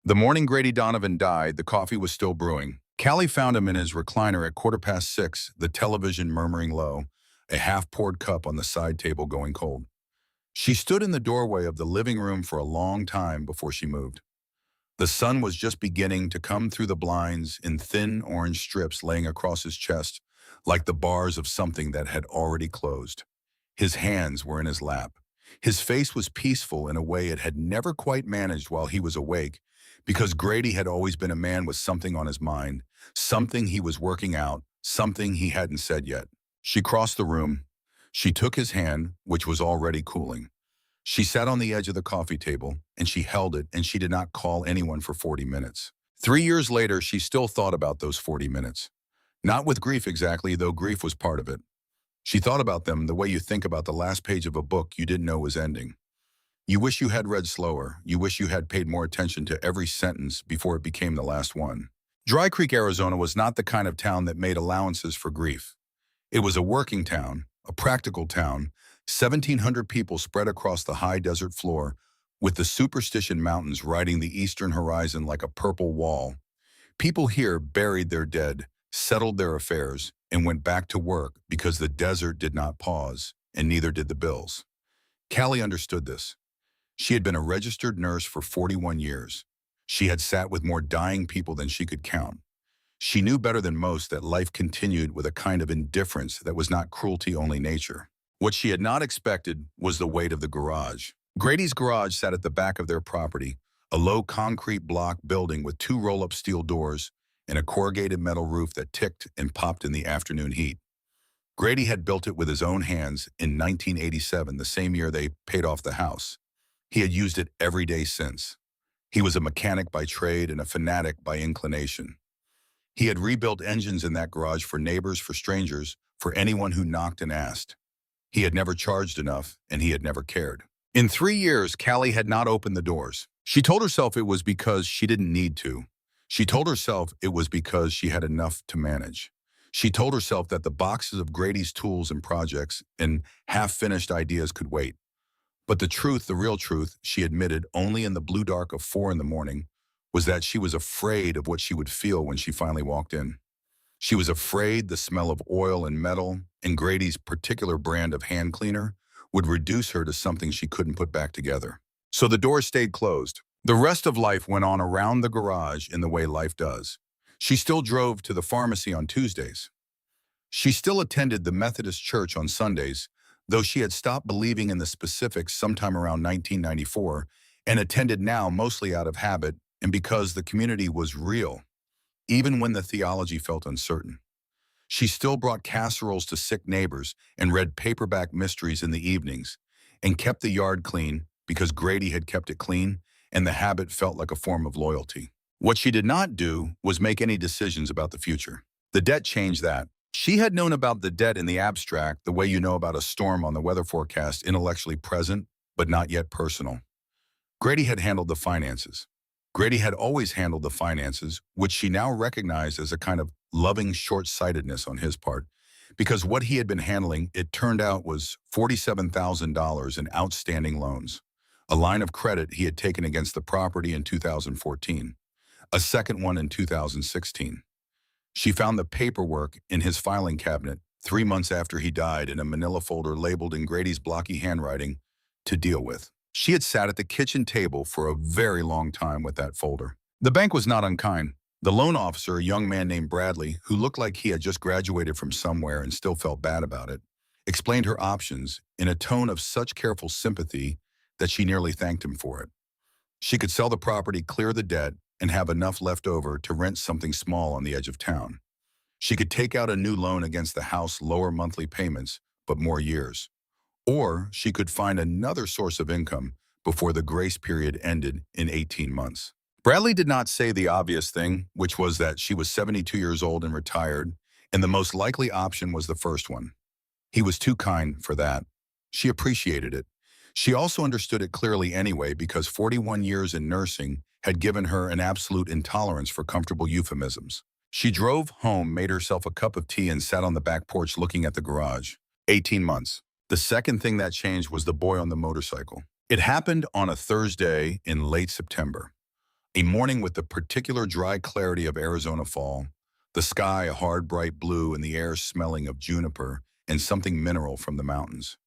The morning Grady Donovan died, the coffee was still brewing. Callie found him in his recliner at 6:15, the television murmuring low, a half-poured cup on the side table going cold. She stood in the doorway of the living room for a long time before she moved. The sun was just beginning to come through the blinds in thin orange strips laying across his chest, like the bars of something that had already closed. His hands were in his lap. His face was peaceful in a way it had never quite managed while he was awake, because Grady had always been a man with something on his mind, something he was working out, something he hadn't said yet. She crossed the room. She took his hand, which was already cooling. She sat on the edge of the coffee table, and she held it, and she did not call anyone for 40 minutes. 3 years later, she still thought about those 40 minutes. Not with grief exactly, though grief was part of it. She thought about them the way you think about the last page of a book you didn't know was ending. You wish you had read slower. You wish you had paid more attention to every sentence before it became the last one. Dry Creek, Arizona was not the kind of town that made allowances for grief. It was a working town, a practical town, 1,700 people spread across the high desert floor, with the Superstition Mountains riding the eastern horizon like a purple wall. People here buried their dead, settled their affairs, and went back to work because the desert did not pause, and neither did the bills. Callie understood this. She had been a registered nurse for 41 years. She had sat with more dying people than she could count. She knew better than most that life continued with a kind of indifference that was not cruelty-only nature. What she had not expected was the weight of the garage. Grady's garage sat at the back of their property, a low concrete block building with 2 roll-up steel doors and a corrugated metal roof that ticked and popped in the afternoon heat. Grady had built it with his own hands in 1987, the same year they paid off the house. He had used it every day since. He was a mechanic by trade and a fanatic by inclination. He had rebuilt engines in that garage for neighbors, for strangers, for anyone who knocked and asked. He had never charged enough, and he had never cared. In 3 years, Callie had not opened the doors. She told herself it was because she didn't need to. She told herself it was because she had enough to manage. She told herself that the boxes of Grady's tools and projects and half-finished ideas could wait. But the truth, the real truth, she admitted only in the blue dark of 4 in the morning, was that she was afraid of what she would feel when she finally walked in. She was afraid the smell of oil and metal and Grady's particular brand of hand cleaner would reduce her to something she couldn't put back together. So the door stayed closed. The rest of life went on around the garage in the way life does. She still drove to the pharmacy on Tuesdays. She still attended the Methodist church on Sundays, though she had stopped believing in the specifics sometime around 1994 and attended now mostly out of habit and because the community was real, even when the theology felt uncertain. She still brought casseroles to sick neighbors and read paperback mysteries in the evenings and kept the yard clean because Grady had kept it clean and the habit felt like a form of loyalty. What she did not do was make any decisions about the future. The debt changed that. She had known about the debt in the abstract, the way you know about a storm on the weather forecast, intellectually present, but not yet personal. Grady had handled the finances. Grady had always handled the finances, which she now recognized as a kind of loving short-sightedness on his part, because what he had been handling, it turned out, was $47,000 in outstanding loans, a line of credit he had taken against the property in 2014, a second one in 2016. She found the paperwork in his filing cabinet 3 months after he died in a manila folder labeled in Grady's blocky handwriting, "To deal with." She had sat at the kitchen table for a very long time with that folder. The bank was not unkind. The loan officer, a young man named Bradley, who looked like he had just graduated from somewhere and still felt bad about it, explained her options in a tone of such careful sympathy that she nearly thanked him for it. She could sell the property, clear the debt, and have enough left over to rent something small on the edge of town. She could take out a new loan against the house, lower monthly payments, but more years. Or she could find another source of income before the grace period ended in 18 months. Bradley did not say the obvious thing, which was that she was 72 years old and retired, and the most likely option was the first one. He was too kind for that. She appreciated it. She also understood it clearly anyway because 41 years in nursing had given her an absolute intolerance for comfortable euphemisms. She drove home, made herself a cup of tea, and sat on the back porch looking at the garage. 18 months. The second thing that changed was the boy on the motorcycle. It happened on a Thursday in late September. A morning with the particular dry clarity of Arizona fall, the sky a hard bright blue and the air smelling of juniper and something mineral from the mountains.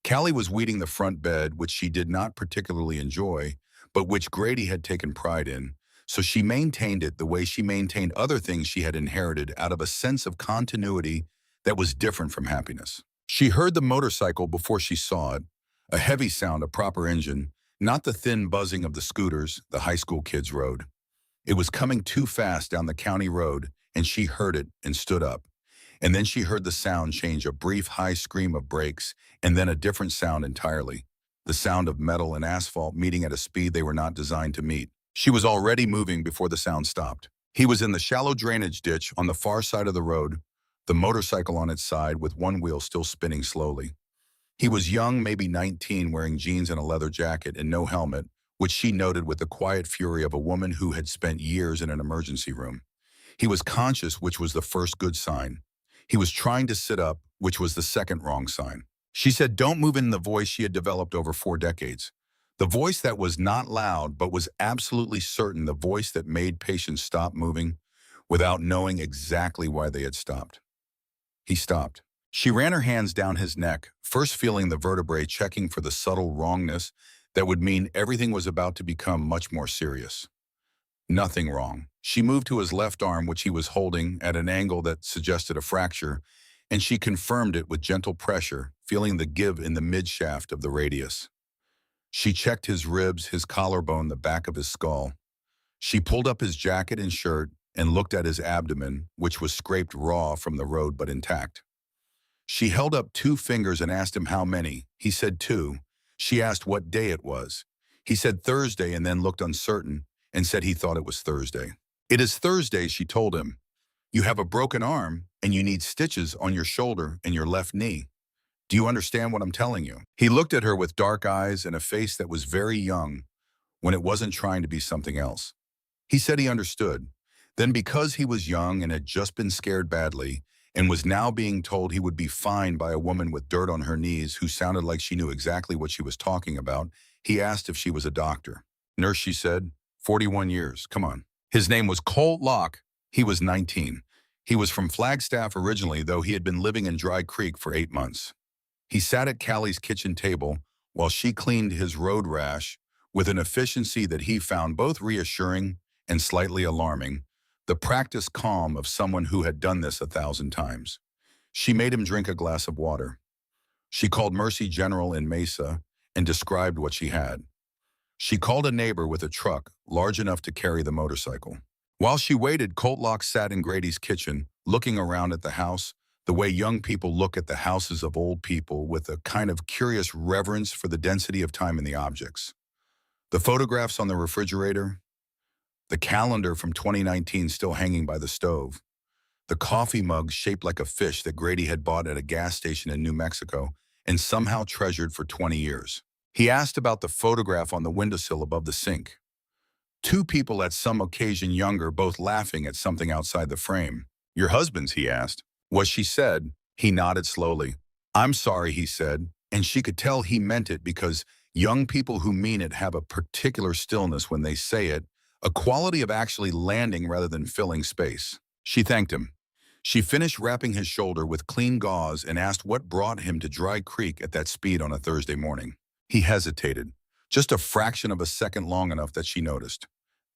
Callie was weeding the front bed, which she did not particularly enjoy, but which Grady had taken pride in, so she maintained it the way she maintained other things she had inherited out of a sense of continuity that was different from happiness. She heard the motorcycle before she saw it, a heavy sound, a proper engine, not the thin buzzing of the scooters the high school kids rode. It was coming too fast down the county road, and she heard it and stood up. And then she heard the sound change, a brief high scream of brakes, and then a different sound entirely. The sound of metal and asphalt meeting at a speed they were not designed to meet. She was already moving before the sound stopped. He was in the shallow drainage ditch on the far side of the road, the motorcycle on its side with one wheel still spinning slowly. He was young, maybe 19, wearing jeans and a leather jacket and no helmet, which she noted with the quiet fury of a woman who had spent years in an emergency room. He was conscious, which was the first good sign. He was trying to sit up, which was the second wrong sign. She said, "Don't move," in the voice she had developed over 4 decades. The voice that was not loud, but was absolutely certain, the voice that made patients stop moving without knowing exactly why they had stopped. He stopped. She ran her hands down his neck, first feeling the vertebrae, checking for the subtle wrongness that would mean everything was about to become much more serious. Nothing wrong. She moved to his left arm, which he was holding at an angle that suggested a fracture, and she confirmed it with gentle pressure, feeling the give in the mid-shaft of the radius. She checked his ribs, his collarbone, the back of his skull. She pulled up his jacket and shirt and looked at his abdomen, which was scraped raw from the road but intact. She held up 2 fingers and asked him how many. He said 2. She asked what day it was. He said Thursday, and then looked uncertain and said he thought it was Thursday. "It is Thursday," she told him. "You have a broken arm and you need stitches on your shoulder and your left knee. Do you understand what I'm telling you?" He looked at her with dark eyes and a face that was very young when it wasn't trying to be something else. He said he understood. Then, because he was young and had just been scared badly and was now being told he would be fine by a woman with dirt on her knees who sounded like she knew exactly what she was talking about, he asked if she was a doctor. "Nurse," she said. 41 years. Come on. His name was Colt Locke. He was 19. He was from Flagstaff originally, though he had been living in Dry Creek for 8 months. He sat at Callie's kitchen table while she cleaned his road rash with an efficiency that he found both reassuring and slightly alarming, the practiced calm of someone who had done this 1,000 times. She made him drink a glass of water. She called Mercy General in Mesa and described what she had. She called a neighbor with a truck large enough to carry the motorcycle. While she waited, Colt Locke sat in Grady's kitchen, looking around at the house, the way young people look at the houses of old people, with a kind of curious reverence for the density of time in the objects. The photographs on the refrigerator, the calendar from 2019 still hanging by the stove, the coffee mug shaped like a fish that Grady had bought at a gas station in New Mexico and somehow treasured for 20 years. He asked about the photograph on the windowsill above the sink. 2 people at some occasion younger, both laughing at something outside the frame. "Your husband's?" he asked. "Was," she said. He nodded slowly. "I'm sorry," he said, and she could tell he meant it because young people who mean it have a particular stillness when they say it, a quality of actually landing rather than filling space. She thanked him. She finished wrapping his shoulder with clean gauze and asked what brought him to Dry Creek at that speed on a Thursday morning. He hesitated, just a fraction of a second long enough that she noticed.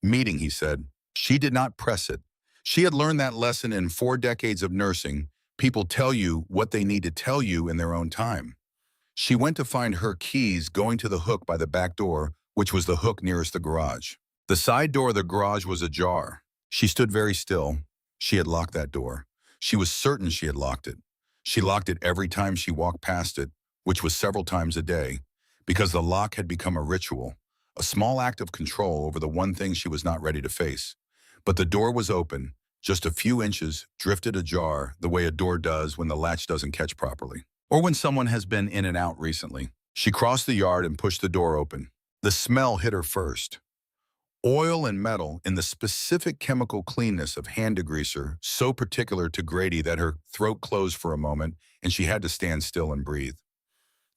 "Meeting," he said. She did not press it. She had learned that lesson in 4 decades of nursing. People tell you what they need to tell you in their own time. She went to find her keys, going to the hook by the back door, which was the hook nearest the garage. The side door of the garage was ajar. She stood very still. She had locked that door. She was certain she had locked it. She locked it every time she walked past it, which was several times a day, because the lock had become a ritual, a small act of control over the one thing she was not ready to face. But the door was open, just a few inches, drifted ajar, the way a door does when the latch doesn't catch properly, or when someone has been in and out recently. She crossed the yard and pushed the door open. The smell hit her first. Oil and metal, in the specific chemical cleanness of hand degreaser, so particular to Grady that her throat closed for a moment and she had to stand still and breathe.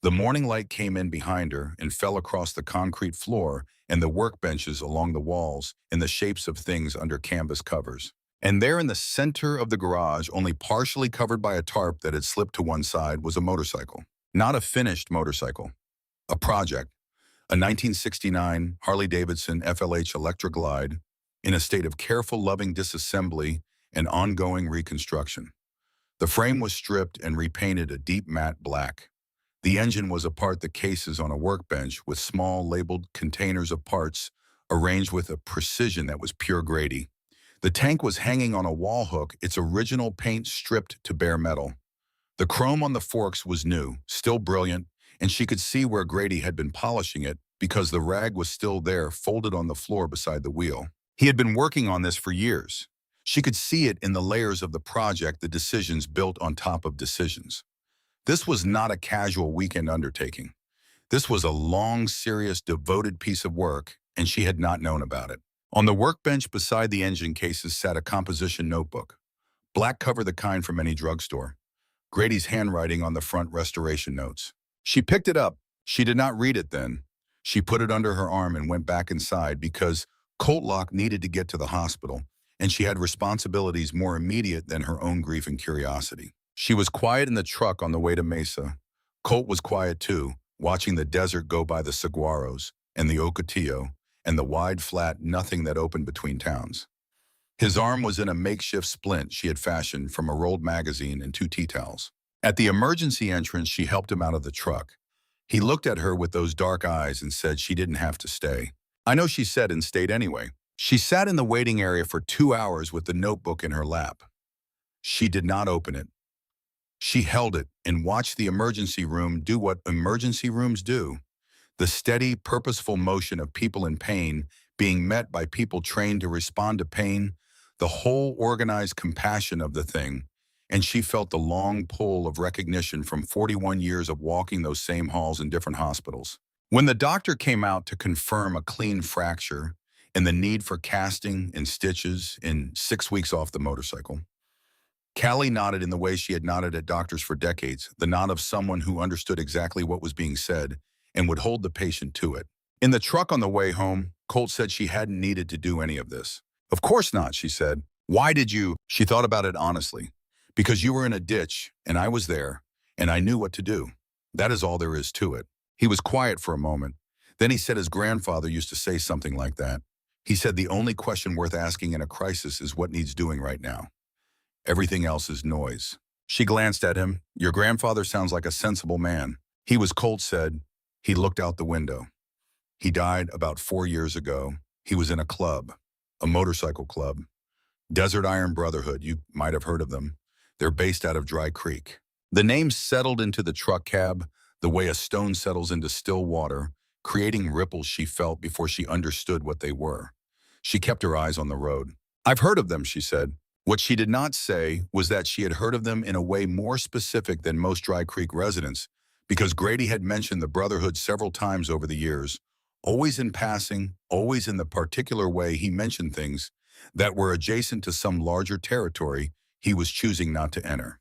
The morning light came in behind her and fell across the concrete floor and the workbenches along the walls in the shapes of things under canvas covers. And there in the center of the garage, only partially covered by a tarp that had slipped to one side, was a motorcycle. Not a finished motorcycle. A project. A 1969 Harley-Davidson FLH Electra Glide in a state of careful, loving disassembly and ongoing reconstruction. The frame was stripped and repainted a deep matte black. The engine was apart the cases on a workbench with small labeled containers of parts arranged with a precision that was pure Grady. The tank was hanging on a wall hook, its original paint stripped to bare metal. The chrome on the forks was new, still brilliant, and she could see where Grady had been polishing it because the rag was still there, folded on the floor beside the wheel. He had been working on this for years. She could see it in the layers of the project, the decisions built on top of decisions. This was not a casual weekend undertaking. This was a long, serious, devoted piece of work, and she had not known about it. On the workbench beside the engine cases sat a composition notebook, black cover the kind from any drugstore. Grady's handwriting on the front, restoration notes. She picked it up. She did not read it then. She put it under her arm and went back inside because Coltlock needed to get to the hospital, and she had responsibilities more immediate than her own grief and curiosity. She was quiet in the truck on the way to Mesa. Colt was quiet too, watching the desert go by the saguaros and the Ocotillo and the wide flat nothing that opened between towns. His arm was in a makeshift splint she had fashioned from a rolled magazine and two tea towels. At the emergency entrance, she helped him out of the truck. He looked at her with those dark eyes and said she didn't have to stay. I know, she said, and stayed anyway. She sat in the waiting area for 2 hours with the notebook in her lap. She did not open it. She held it and watched the emergency room do what emergency rooms do. The steady, purposeful motion of people in pain being met by people trained to respond to pain, the whole organized compassion of the thing, and she felt the long pull of recognition from 41 years of walking those same halls in different hospitals. When the doctor came out to confirm a clean fracture and the need for casting and stitches in 6 weeks off the motorcycle, Callie nodded in the way she had nodded at doctors for decades, the nod of someone who understood exactly what was being said and would hold the patient to it. In the truck on the way home, Colt said she hadn't needed to do any of this. Of course not, she said. Why did you? She thought about it honestly. Because you were in a ditch, and I was there, and I knew what to do. That is all there is to it. He was quiet for a moment. Then he said his grandfather used to say something like that. He said the only question worth asking in a crisis is what needs doing right now. Everything else is noise. She glanced at him. Your grandfather sounds like a sensible man. He was, Colt said. He looked out the window. He died about 4 years ago. He was in a club, a motorcycle club. Desert Iron Brotherhood, you might have heard of them. They're based out of Dry Creek. The name settled into the truck cab the way a stone settles into still water, creating ripples she felt before she understood what they were. She kept her eyes on the road. I've heard of them, she said. What she did not say was that she had heard of them in a way more specific than most Dry Creek residents, because Grady had mentioned the Brotherhood several times over the years, always in passing, always in the particular way he mentioned things that were adjacent to some larger territory he was choosing not to enter.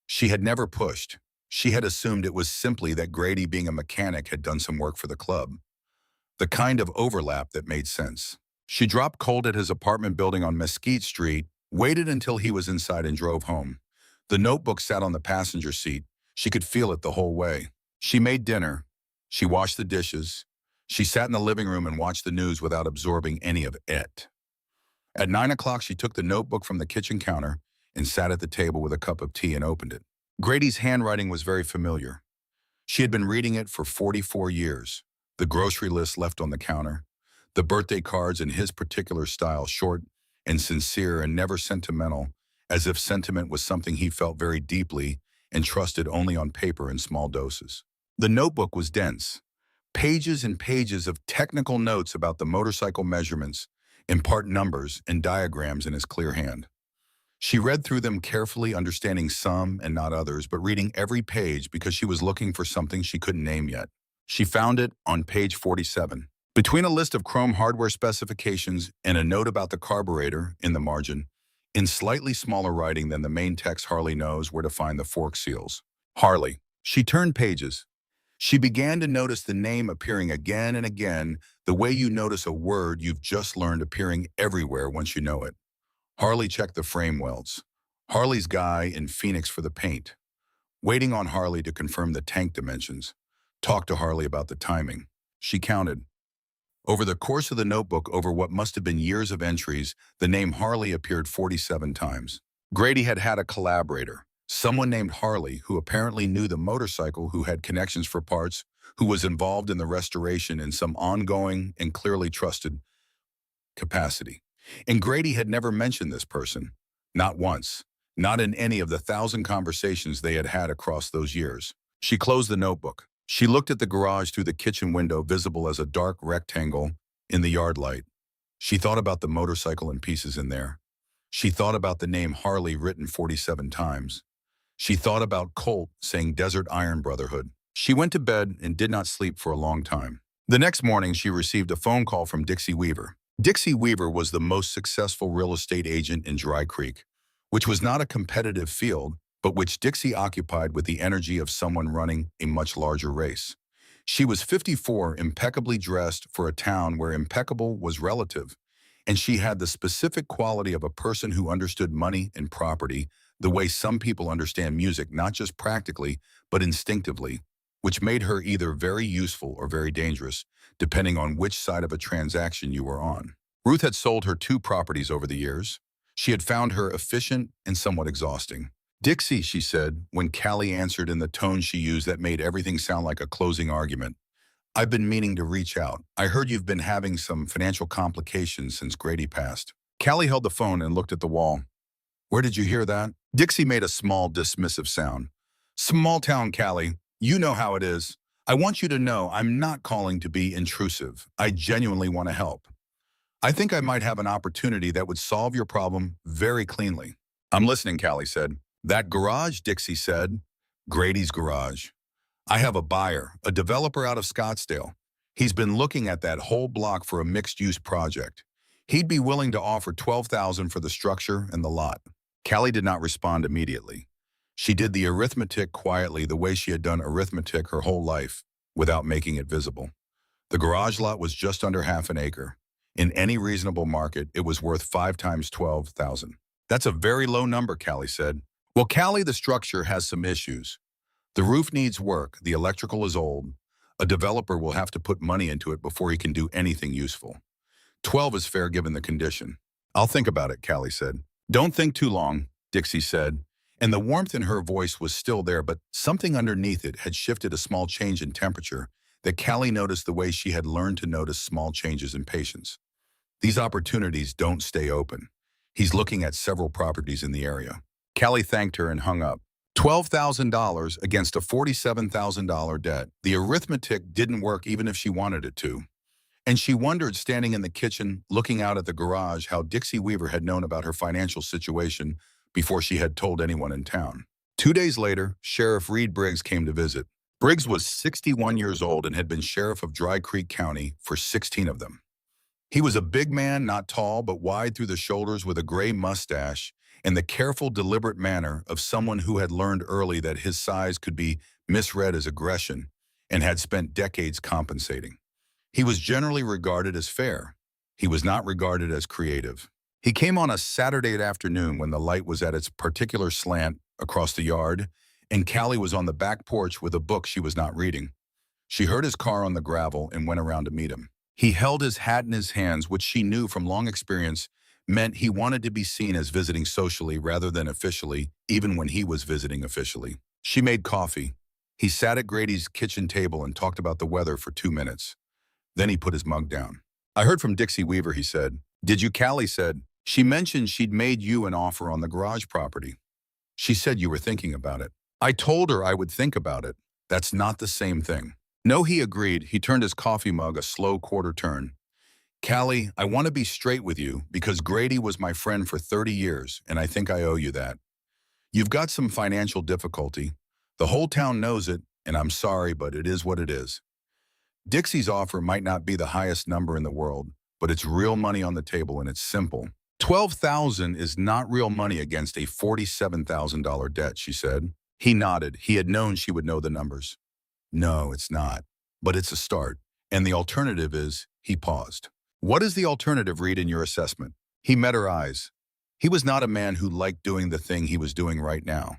She had never pushed. She had assumed it was simply that Grady, being a mechanic, had done some work for the club. The kind of overlap that made sense. She dropped Colt at his apartment building on Mesquite Street, waited until he was inside, and drove home. The notebook sat on the passenger seat. She could feel it the whole way. She made dinner. She washed the dishes. She sat in the living room and watched the news without absorbing any of it. At 9 o'clock, she took the notebook from the kitchen counter and sat at the table with a cup of tea and opened it. Grady's handwriting was very familiar. She had been reading it for 44 years. The grocery list left on the counter, the birthday cards in his particular style, short and sincere and never sentimental, as if sentiment was something he felt very deeply and trusted only on paper in small doses. The notebook was dense. Pages and pages of technical notes about the motorcycle measurements, in part numbers and diagrams in his clear hand. She read through them carefully, understanding some and not others, but reading every page because she was looking for something she couldn't name yet. She found it on page 47. Between a list of chrome hardware specifications and a note about the carburetor in the margin, in slightly smaller writing than the main text, Harley knows where to find the fork seals. Harley. She turned pages. She began to notice the name appearing again and again, the way you notice a word you've just learned appearing everywhere once you know it. Harley checked the frame welds. Harley's guy in Phoenix for the paint. Waiting on Harley to confirm the tank dimensions. Talked to Harley about the timing. She counted. Over the course of the notebook, over what must have been years of entries, the name Harley appeared 47 times. Grady had had a collaborator, someone named Harley, who apparently knew the motorcycle, who had connections for parts, who was involved in the restoration in some ongoing and clearly trusted capacity. And Grady had never mentioned this person. Not once. Not in any of the 1,000 conversations they had had across those years. She closed the notebook. She looked at the garage through the kitchen window, visible as a dark rectangle in the yard light. She thought about the motorcycle in pieces in there. She thought about the name Harley written 47 times. She thought about Colt saying Desert Iron Brotherhood. She went to bed and did not sleep for a long time. The next morning, she received a phone call from Dixie Weaver. Dixie Weaver was the most successful real estate agent in Dry Creek, which was not a competitive field, but which Dixie occupied with the energy of someone running a much larger race. She was 54, impeccably dressed for a town where impeccable was relative, and she had the specific quality of a person who understood money and property the way some people understand music, not just practically, but instinctively, which made her either very useful or very dangerous, depending on which side of a transaction you were on. Ruth had sold her 2 properties over the years. She had found her efficient and somewhat exhausting. Dixie, she said, when Callie answered in the tone she used that made everything sound like a closing argument. I've been meaning to reach out. I heard you've been having some financial complications since Grady passed. Callie held the phone and looked at the wall. Where did you hear that? Dixie made a small, dismissive sound. Small town, Callie. You know how it is. I want you to know I'm not calling to be intrusive. I genuinely want to help. I think I might have an opportunity that would solve your problem very cleanly. I'm listening, Callie said. That garage, Dixie said. Grady's garage. I have a buyer, a developer out of Scottsdale. He's been looking at that whole block for a mixed-use project. He'd be willing to offer $12,000 for the structure and the lot. Callie did not respond immediately. She did the arithmetic quietly, the way she had done arithmetic her whole life, without making it visible. The garage lot was just under half an acre. In any reasonable market, it was worth 5 times $12,000. That's a very low number, Callie said. Well, Callie, the structure has some issues. The roof needs work, the electrical is old. A developer will have to put money into it before he can do anything useful. 12 is fair given the condition. I'll think about it, Callie said. Don't think too long, Dixie said, and the warmth in her voice was still there, but something underneath it had shifted, a small change in temperature that Callie noticed the way she had learned to notice small changes in patience. These opportunities don't stay open. He's looking at several properties in the area. Callie thanked her and hung up. $12,000 against a $47,000 debt. The arithmetic didn't work even if she wanted it to. And she wondered, standing in the kitchen, looking out at the garage, how Dixie Weaver had known about her financial situation before she had told anyone in town. 2 days later, Sheriff Reed Briggs came to visit. Briggs was 61 years old and had been sheriff of Dry Creek County for 16 of them. He was a big man, not tall, but wide through the shoulders, with a gray mustache and the careful, deliberate manner of someone who had learned early that his size could be misread as aggression and had spent decades compensating. He was generally regarded as fair. He was not regarded as creative. He came on a Saturday afternoon when the light was at its particular slant across the yard, and Callie was on the back porch with a book she was not reading. She heard his car on the gravel and went around to meet him. He held his hat in his hands, which she knew from long experience meant he wanted to be seen as visiting socially rather than officially, even when he was visiting officially. She made coffee. He sat at Grady's kitchen table and talked about the weather for 2 minutes. Then he put his mug down. I heard from Dixie Weaver, he said. Did you? Callie said. She mentioned she'd made you an offer on the garage property. She said you were thinking about it. I told her I would think about it. That's not the same thing. No, he agreed. He turned his coffee mug a slow quarter turn. Callie, I want to be straight with you because Grady was my friend for 30 years, and I think I owe you that. You've got some financial difficulty. The whole town knows it, and I'm sorry, but it is what it is. Dixie's offer might not be the highest number in the world, but it's real money on the table, and it's simple. $12,000 is not real money against a $47,000 debt, she said. He nodded. He had known she would know the numbers. No, it's not. But it's a start. And the alternative is, he paused. What does the alternative read in your assessment? He met her eyes. He was not a man who liked doing the thing he was doing right now.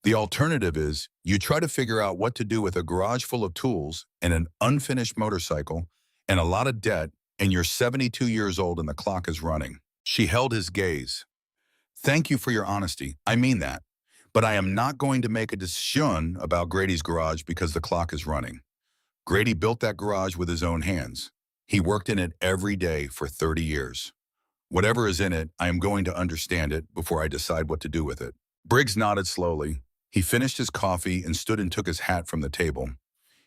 The alternative is, you try to figure out what to do with a garage full of tools and an unfinished motorcycle and a lot of debt, and you're 72 years old and the clock is running. She held his gaze. Thank you for your honesty. I mean that. But I am not going to make a decision about Grady's garage because the clock is running. Grady built that garage with his own hands. He worked in it every day for 30 years. Whatever is in it, I am going to understand it before I decide what to do with it. Briggs nodded slowly. He finished his coffee and stood and took his hat from the table.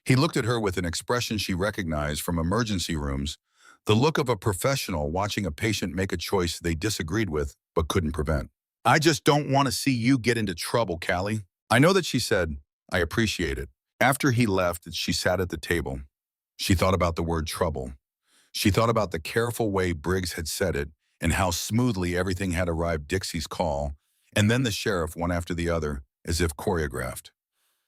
He looked at her with an expression she recognized from emergency rooms, the look of a professional watching a patient make a choice they disagreed with but couldn't prevent. I just don't want to see you get into trouble, Callie. I know that she said, I appreciate it. After he left, she sat at the table. She thought about the word trouble. She thought about the careful way Briggs had said it and how smoothly everything had arrived Dixie's call, and then the sheriff one after the other, as if choreographed.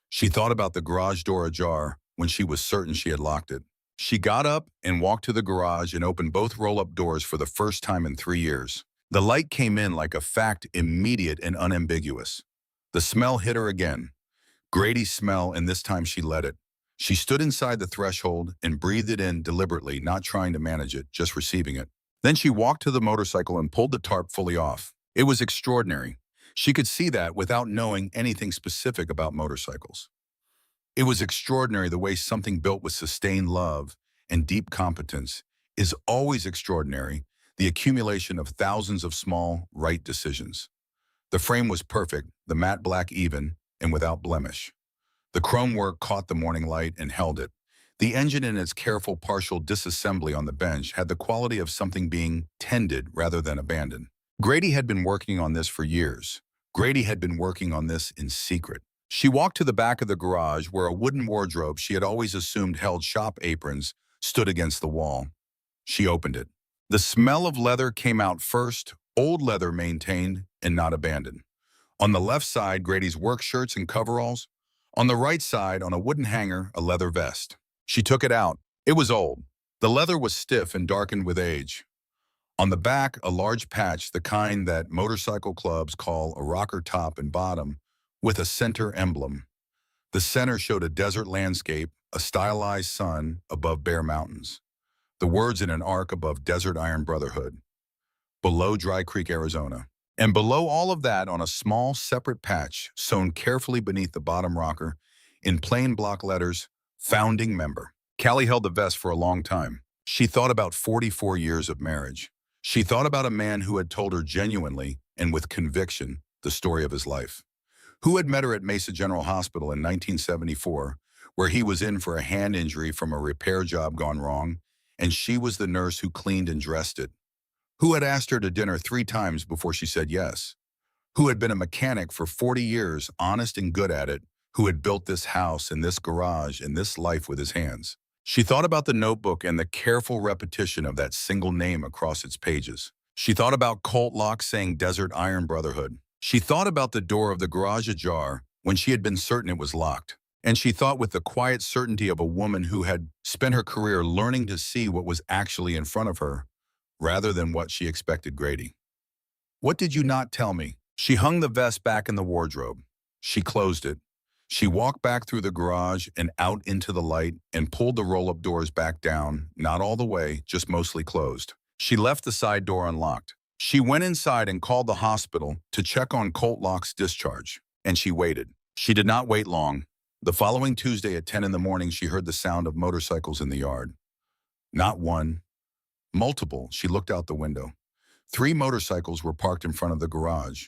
She thought about the garage door ajar when she was certain she had locked it. She got up and walked to the garage and opened both roll-up doors for the first time in 3 years. The light came in like a fact, immediate and unambiguous. The smell hit her again. Grady's smell, and this time she let it. She stood inside the threshold and breathed it in deliberately, not trying to manage it, just receiving it. Then she walked to the motorcycle and pulled the tarp fully off. It was extraordinary. She could see that without knowing anything specific about motorcycles. It was extraordinary the way something built with sustained love and deep competence is always extraordinary, the accumulation of thousands of small, right decisions. The frame was perfect, the matte black even, and without blemish. The chrome work caught the morning light and held it. The engine in its careful partial disassembly on the bench had the quality of something being tended rather than abandoned. Grady had been working on this for years. Grady had been working on this in secret. She walked to the back of the garage where a wooden wardrobe she had always assumed held shop aprons stood against the wall. She opened it. The smell of leather came out first, old leather maintained and not abandoned. On the left side, Grady's work shirts and coveralls. On the right side, on a wooden hanger, a leather vest. She took it out. It was old. The leather was stiff and darkened with age. On the back, a large patch, the kind that motorcycle clubs call a rocker top and bottom, with a center emblem. The center showed a desert landscape, a stylized sun above bare mountains. The words in an arc above Desert Iron Brotherhood. Below Dry Creek, Arizona. And below all of that, on a small, separate patch, sewn carefully beneath the bottom rocker, in plain block letters, Founding Member. Callie held the vest for a long time. She thought about 44 years of marriage. She thought about a man who had told her genuinely and with conviction the story of his life. Who had met her at Mesa General Hospital in 1974, where he was in for a hand injury from a repair job gone wrong, and she was the nurse who cleaned and dressed it. Who had asked her to dinner 3 times before she said yes. Who had been a mechanic for 40 years, honest and good at it, who had built this house and this garage and this life with his hands. She thought about the notebook and the careful repetition of that single name across its pages. She thought about Colt Lock saying Desert Iron Brotherhood. She thought about the door of the garage ajar when she had been certain it was locked. And she thought with the quiet certainty of a woman who had spent her career learning to see what was actually in front of her, rather than what she expected Grady. What did you not tell me? She hung the vest back in the wardrobe. She closed it. She walked back through the garage and out into the light and pulled the roll-up doors back down, not all the way, just mostly closed. She left the side door unlocked. She went inside and called the hospital to check on Colt Lock's discharge, and she waited. She did not wait long. The following Tuesday at 10 in the morning, she heard the sound of motorcycles in the yard. Not one, multiple. She looked out the window. 3 motorcycles were parked in front of the garage.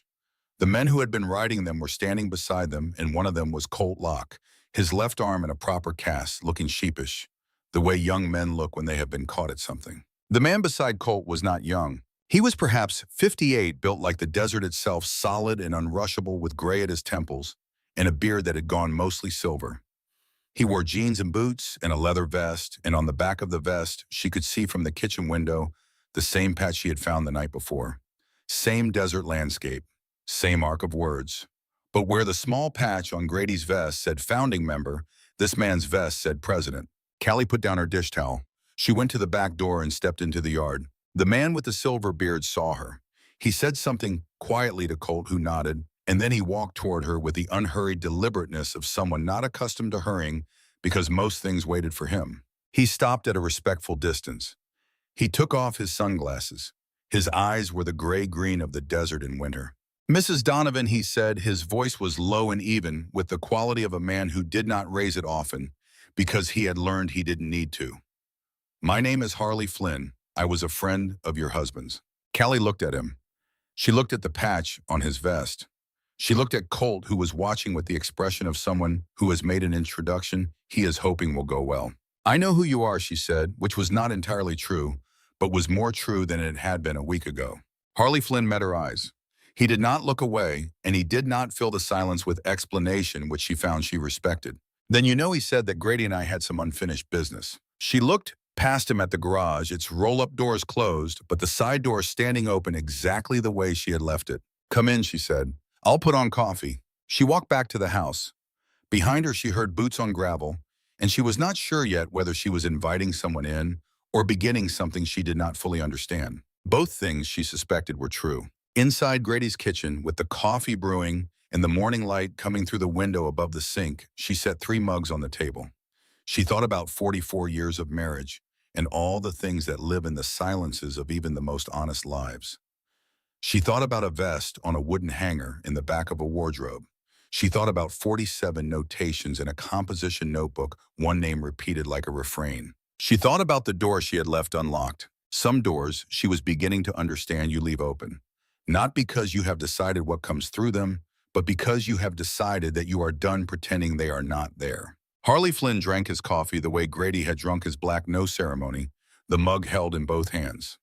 The men who had been riding them were standing beside them, and one of them was Colt Lock, his left arm in a proper cast, looking sheepish, the way young men look when they have been caught at something. The man beside Colt was not young. He was perhaps 58, built like the desert itself, solid and unrushable, with gray at his temples and a beard that had gone mostly silver. He wore jeans and boots and a leather vest, and on the back of the vest, she could see from the kitchen window the same patch she had found the night before. Same desert landscape, same arc of words. But where the small patch on Grady's vest said Founding Member, "This man's vest," said President. Callie put down her dish towel. She went to the back door and stepped into the yard. The man with the silver beard saw her. He said something quietly to Colt, who nodded, and then he walked toward her with the unhurried deliberateness of someone not accustomed to hurrying because most things waited for him. He stopped at a respectful distance. He took off his sunglasses. His eyes were the gray-green of the desert in winter. "Mrs. Donovan," he said, his voice was low and even, with the quality of a man who did not raise it often, because he had learned he didn't need to. "My name is Harley Flynn. I was a friend of your husband's." Callie looked at him. She looked at the patch on his vest. She looked at Colt, who was watching with the expression of someone who has made an introduction he is hoping will go well. "I know who you are," she said, which was not entirely true, but was more true than it had been a week ago. Harley Flynn met her eyes. He did not look away, and he did not fill the silence with explanation, which she found she respected. "Then you know," he said, "that Grady and I had some unfinished business." She looked past him at the garage, its roll-up doors closed, but the side door standing open exactly the way she had left it. "Come in," she said. "I'll put on coffee." She walked back to the house. Behind her, she heard boots on gravel, and she was not sure yet whether she was inviting someone in or beginning something she did not fully understand. Both things, she suspected, were true. Inside Grady's kitchen, with the coffee brewing and the morning light coming through the window above the sink, she set 3 mugs on the table. She thought about 44 years of marriage and all the things that live in the silences of even the most honest lives. She thought about a vest on a wooden hanger in the back of a wardrobe. She thought about 47 notations in a composition notebook, one name repeated like a refrain. She thought about the door she had left unlocked. Some doors, she was beginning to understand, you leave open. Not because you have decided what comes through them, but because you have decided that you are done pretending they are not there. Harley Flynn drank his coffee the way Grady had drunk his black, no ceremony, the mug held in both hands.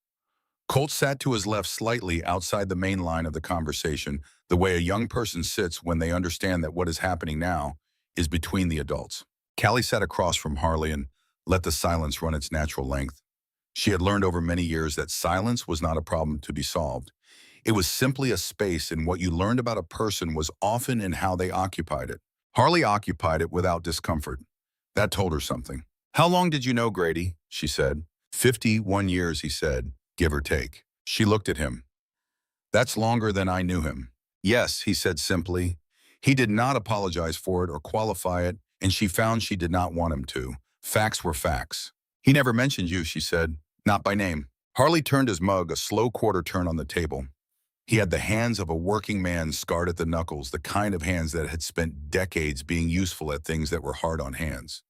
Colt sat to his left, slightly outside the main line of the conversation, the way a young person sits when they understand that what is happening now is between the adults. Callie sat across from Harley and let the silence run its natural length. She had learned over many years that silence was not a problem to be solved. It was simply a space, and what you learned about a person was often in how they occupied it. Harley occupied it without discomfort. That told her something. "How long did you know Grady?" she said. 51 years, he said, give or take. She looked at him. "That's longer than I knew him." "Yes," he said simply. He did not apologize for it or qualify it, and she found she did not want him to. Facts were facts. "He never mentioned you," she said. "Not by name." Harley turned his mug a slow quarter turn on the table. He had the hands of a working man, scarred at the knuckles, the kind of hands that had spent decades being useful at things that were hard on hands.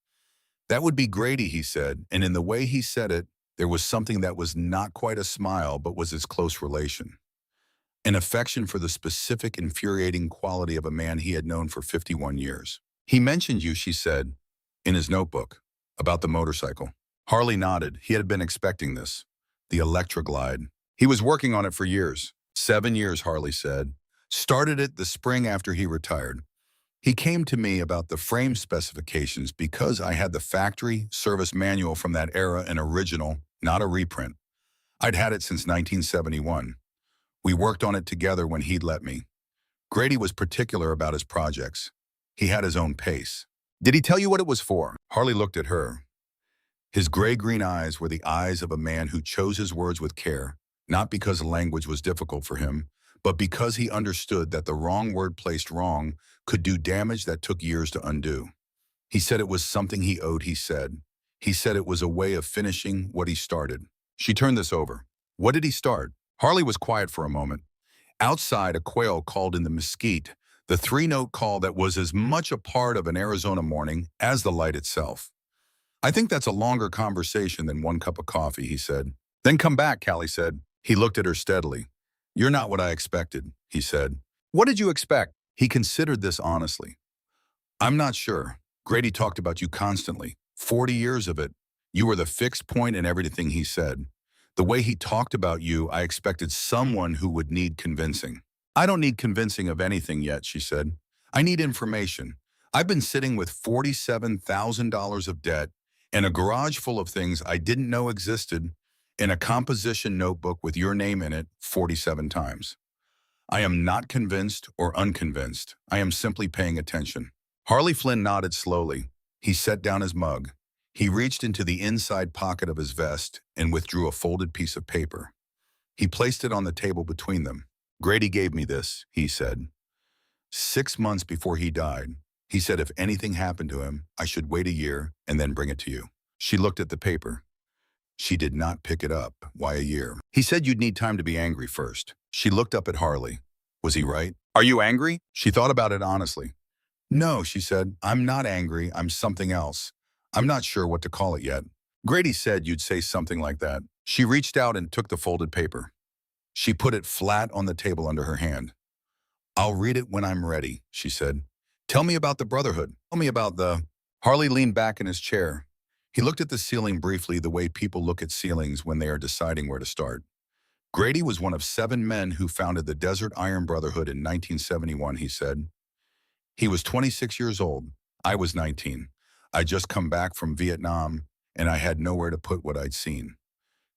"That would be Grady," he said, and in the way he said it, there was something that was not quite a smile but was its close relation. An affection for the specific, infuriating quality of a man he had known for 51 years. "He mentioned you," she said, in his notebook, about the motorcycle. Harley nodded. He had been expecting this. The Electroglide. He was working on it for years. 7 years, Harley said. Started it the spring after he retired. He came to me about the frame specifications because I had the factory service manual from that era, an original, not a reprint. I'd had it since 1971. We worked on it together when he'd let me. Grady was particular about his projects. He had his own pace. "Did he tell you what it was for?" Harley looked at her. His gray-green eyes were the eyes of a man who chose his words with care, not because language was difficult for him, but because he understood that the wrong word placed wrong could do damage that took years to undo. He said it was something he owed, he said. He said it was a way of finishing what he started. She turned this over. "What did he start?" Harley was quiet for a moment. Outside, a quail called in the mesquite, the 3-note call that was as much a part of an Arizona morning as the light itself. "I think that's a longer conversation than 1 cup of coffee," he said. "Then come back," Callie said. He looked at her steadily. "You're not what I expected," he said. "What did you expect?" He considered this honestly. "I'm not sure. Grady talked about you constantly. 40 years of it. You were the fixed point in everything he said. The way he talked about you, I expected someone who would need convincing." "I don't need convincing of anything yet," she said. "I need information. I've been sitting with $47,000 of debt and a garage full of things I didn't know existed in a composition notebook with your name in it 47 times. I am not convinced or unconvinced. I am simply paying attention." Harley Flynn nodded slowly. He set down his mug. He reached into the inside pocket of his vest and withdrew a folded piece of paper. He placed it on the table between them. "Grady gave me this," he said. 6 months before he died, he said if anything happened to him, I should wait a year and then bring it to you. She looked at the paper. She did not pick it up. Why a year? He said you'd need time to be angry first. She looked up at Harley. Was he right? Are you angry? She thought about it honestly. No, she said, I'm not angry. I'm something else. I'm not sure what to call it yet. Grady said you'd say something like that. She reached out and took the folded paper. She put it flat on the table under her hand. I'll read it when I'm ready, she said. Tell me about the Brotherhood. Tell me about the... Harley leaned back in his chair. He looked at the ceiling briefly the way people look at ceilings when they are deciding where to start. Grady was one of 7 men who founded the Desert Iron Brotherhood in 1971, he said. He was 26 years old. I was 19. I'd just come back from Vietnam, and I had nowhere to put what I'd seen.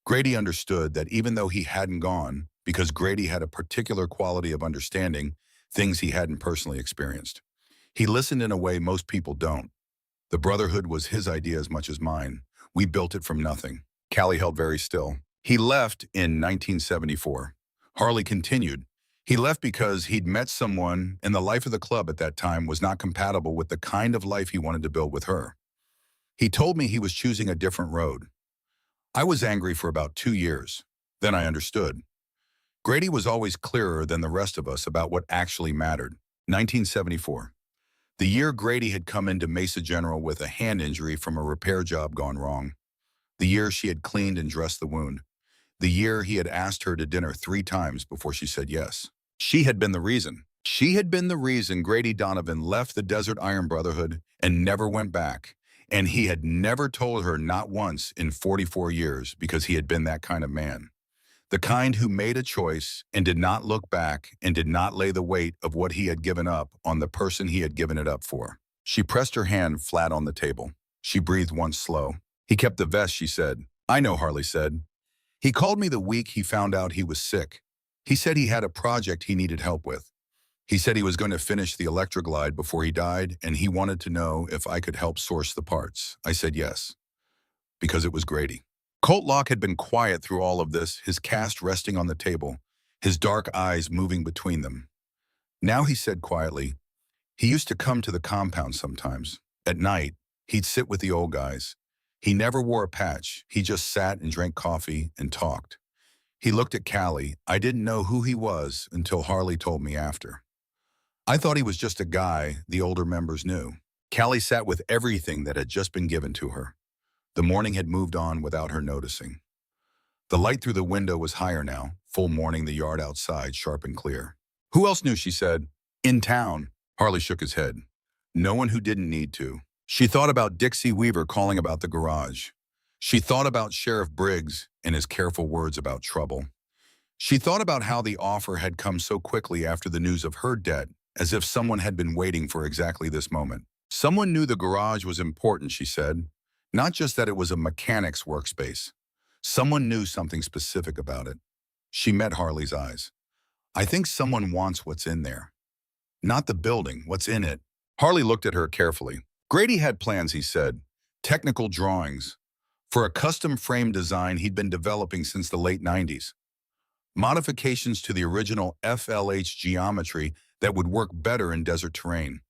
Grady understood that even though he hadn't gone, because Grady had a particular quality of understanding things he hadn't personally experienced. He listened in a way most people don't. The Brotherhood was his idea as much as mine. We built it from nothing. Callie held very still. He left in 1974. Harley continued. He left because he'd met someone, and the life of the club at that time was not compatible with the kind of life he wanted to build with her. He told me he was choosing a different road. I was angry for about 2 years. Then I understood. Grady was always clearer than the rest of us about what actually mattered. 1974. The year Grady had come into Mesa General with a hand injury from a repair job gone wrong. The year she had cleaned and dressed the wound. The year he had asked her to dinner 3 times before she said yes. She had been the reason. She had been the reason Grady Donovan left the Desert Iron Brotherhood and never went back. And he had never told her not once in 44 years because he had been that kind of man. The kind who made a choice and did not look back and did not lay the weight of what he had given up on the person he had given it up for. She pressed her hand flat on the table. She breathed once slow. He kept the vest, she said. I know, Harley said. He called me the week he found out he was sick. He said he had a project he needed help with. He said he was going to finish the Electroglide before he died, and he wanted to know if I could help source the parts. I said yes, because it was Grady. Colt Locke had been quiet through all of this, his cast resting on the table, his dark eyes moving between them. Now he said quietly, he used to come to the compound sometimes. At night, he'd sit with the old guys. He never wore a patch. He just sat and drank coffee and talked. He looked at Callie. I didn't know who he was until Harley told me after. I thought he was just a guy the older members knew. Callie sat with everything that had just been given to her. The morning had moved on without her noticing. The light through the window was higher now, full morning, the yard outside, sharp and clear. Who else knew, she said. In town. Harley shook his head. No one who didn't need to. She thought about Dixie Weaver calling about the garage. She thought about Sheriff Briggs and his careful words about trouble. She thought about how the offer had come so quickly after the news of her debt, as if someone had been waiting for exactly this moment. Someone knew the garage was important, she said. Not just that it was a mechanic's workspace. Someone knew something specific about it. She met Harley's eyes. I think someone wants what's in there. Not the building, what's in it. Harley looked at her carefully. Grady had plans, he said. Technical drawings. For a custom frame design he'd been developing since the late 90s. Modifications to the original FLH geometry that would work better in desert terrain.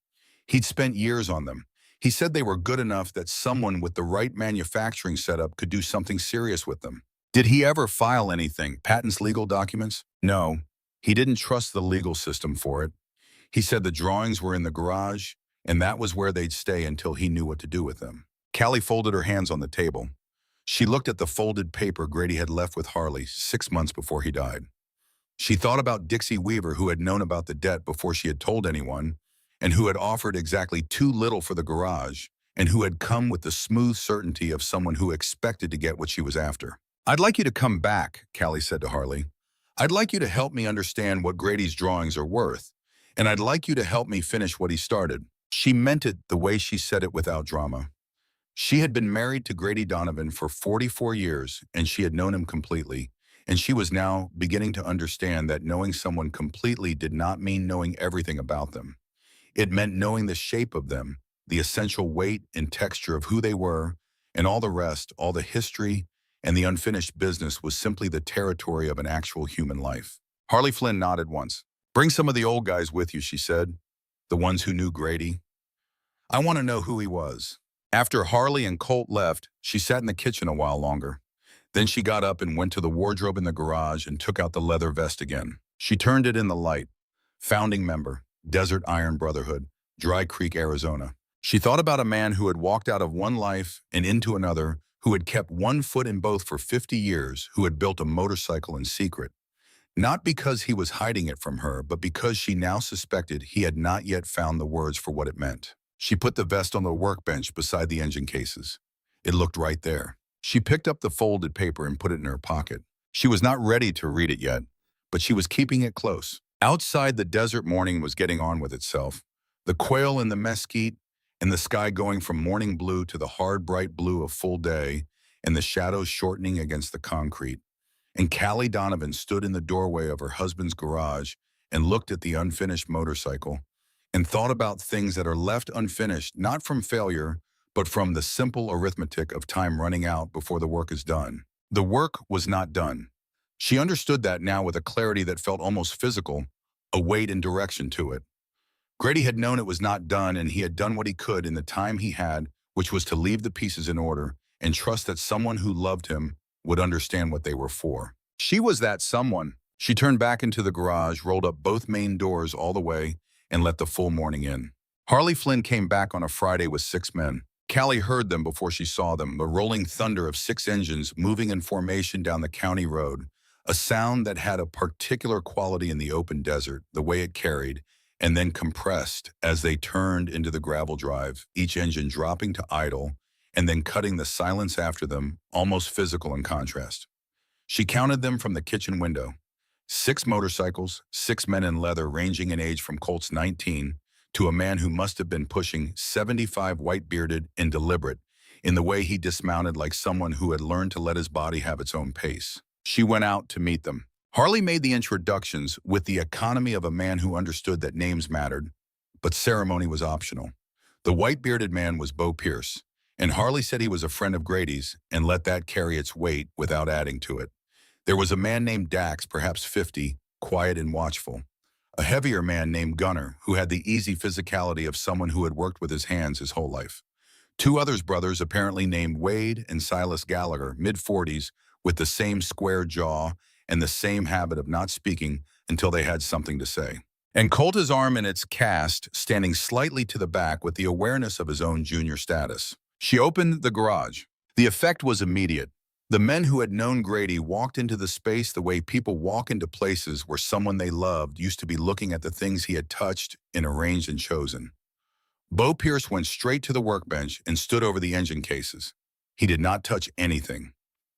He'd spent years on them. He said they were good enough that someone with the right manufacturing setup could do something serious with them. Did he ever file anything, patents, legal documents? No, he didn't trust the legal system for it. He said the drawings were in the garage, and that was where they'd stay until he knew what to do with them. Callie folded her hands on the table. She looked at the folded paper Grady had left with Harley 6 months before he died. She thought about Dixie Weaver, who had known about the debt before she had told anyone, and who had offered exactly too little for the garage, and who had come with the smooth certainty of someone who expected to get what she was after. I'd like you to come back, Callie said to Harley. I'd like you to help me understand what Grady's drawings are worth, and I'd like you to help me finish what he started. She meant it the way she said it without drama. She had been married to Grady Donovan for 44 years, and she had known him completely, and she was now beginning to understand that knowing someone completely did not mean knowing everything about them. It meant knowing the shape of them, the essential weight and texture of who they were, and all the rest, all the history and the unfinished business was simply the territory of an actual human life. Harley Flynn nodded once. "Bring some of the old guys with you," she said. "The ones who knew Grady. I want to know who he was." After Harley and Colt left, she sat in the kitchen a while longer. Then she got up and went to the wardrobe in the garage and took out the leather vest again. She turned it in the light. Founding member, Desert Iron Brotherhood, Dry Creek, Arizona. She thought about a man who had walked out of one life and into another, who had kept one foot in both for 50 years, who had built a motorcycle in secret. Not because he was hiding it from her, but because she now suspected he had not yet found the words for what it meant. She put the vest on the workbench beside the engine cases. It looked right there. She picked up the folded paper and put it in her pocket. She was not ready to read it yet, but she was keeping it close. Outside, the desert morning was getting on with itself. The quail in the mesquite, and the sky going from morning blue to the hard, bright blue of full day, and the shadows shortening against the concrete. And Callie Donovan stood in the doorway of her husband's garage and looked at the unfinished motorcycle and thought about things that are left unfinished, not from failure, but from the simple arithmetic of time running out before the work is done. The work was not done. She understood that now with a clarity that felt almost physical, a weight and direction to it. Grady had known it was not done, and he had done what he could in the time he had, which was to leave the pieces in order and trust that someone who loved him would understand what they were for. She was that someone. She turned back into the garage, rolled up both main doors all the way, and let the full morning in. Harley Flynn came back on a Friday with 6 men. Callie heard them before she saw them, the rolling thunder of 6 engines moving in formation down the county road, a sound that had a particular quality in the open desert, the way it carried, and then compressed as they turned into the gravel drive, each engine dropping to idle, and then cutting the silence after them, almost physical in contrast. She counted them from the kitchen window. 6 motorcycles, 6 men in leather ranging in age from Colt's 19 to a man who must have been pushing 75, white-bearded and deliberate in the way he dismounted like someone who had learned to let his body have its own pace. She went out to meet them. Harley made the introductions with the economy of a man who understood that names mattered, but ceremony was optional. The white-bearded man was Bo Pierce, and Harley said he was a friend of Grady's and let that carry its weight without adding to it. There was a man named Dax, perhaps 50, quiet and watchful. A heavier man named Gunner, who had the easy physicality of someone who had worked with his hands his whole life. 2 others brothers, apparently named Wade and Silas Gallagher, mid-40s, with the same square jaw and the same habit of not speaking until they had something to say. And Colt, his arm in its cast, standing slightly to the back with the awareness of his own junior status. She opened the garage. The effect was immediate. The men who had known Grady walked into the space the way people walk into places where someone they loved used to be looking at the things he had touched and arranged and chosen. Bo Pierce went straight to the workbench and stood over the engine cases. He did not touch anything.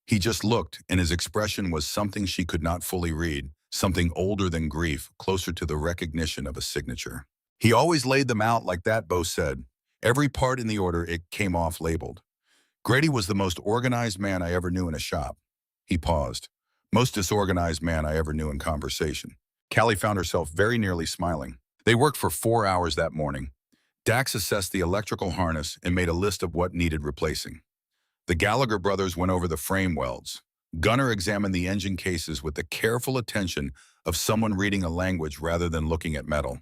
He just looked, and his expression was something she could not fully read, something older than grief, closer to the recognition of a signature. He always laid them out like that, Bo said. Every part in the order, it came off labeled. Grady was the most organized man I ever knew in a shop. He paused. Most disorganized man I ever knew in conversation. Callie found herself very nearly smiling. They worked for 4 hours that morning. Dax assessed the electrical harness and made a list of what needed replacing. The Gallagher brothers went over the frame welds. Gunner examined the engine cases with the careful attention of someone reading a language rather than looking at metal.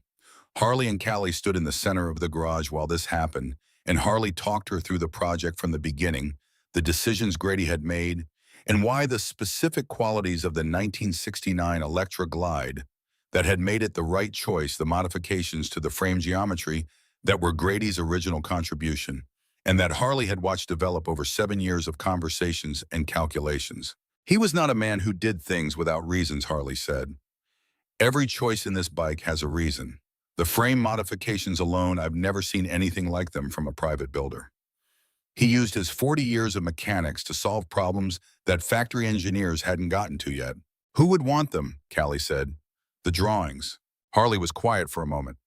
Harley and Callie stood in the center of the garage while this happened, and Harley talked her through the project from the beginning, the decisions Grady had made, and why the specific qualities of the 1969 Electra Glide that had made it the right choice, the modifications to the frame geometry that were Grady's original contribution, and that Harley had watched develop over 7 years of conversations and calculations. He was not a man who did things without reasons, Harley said. Every choice in this bike has a reason. The frame modifications alone, I've never seen anything like them from a private builder. He used his 40 years of mechanics to solve problems that factory engineers hadn't gotten to yet. Who would want them? Callie said. The drawings. Harley was quiet for a moment.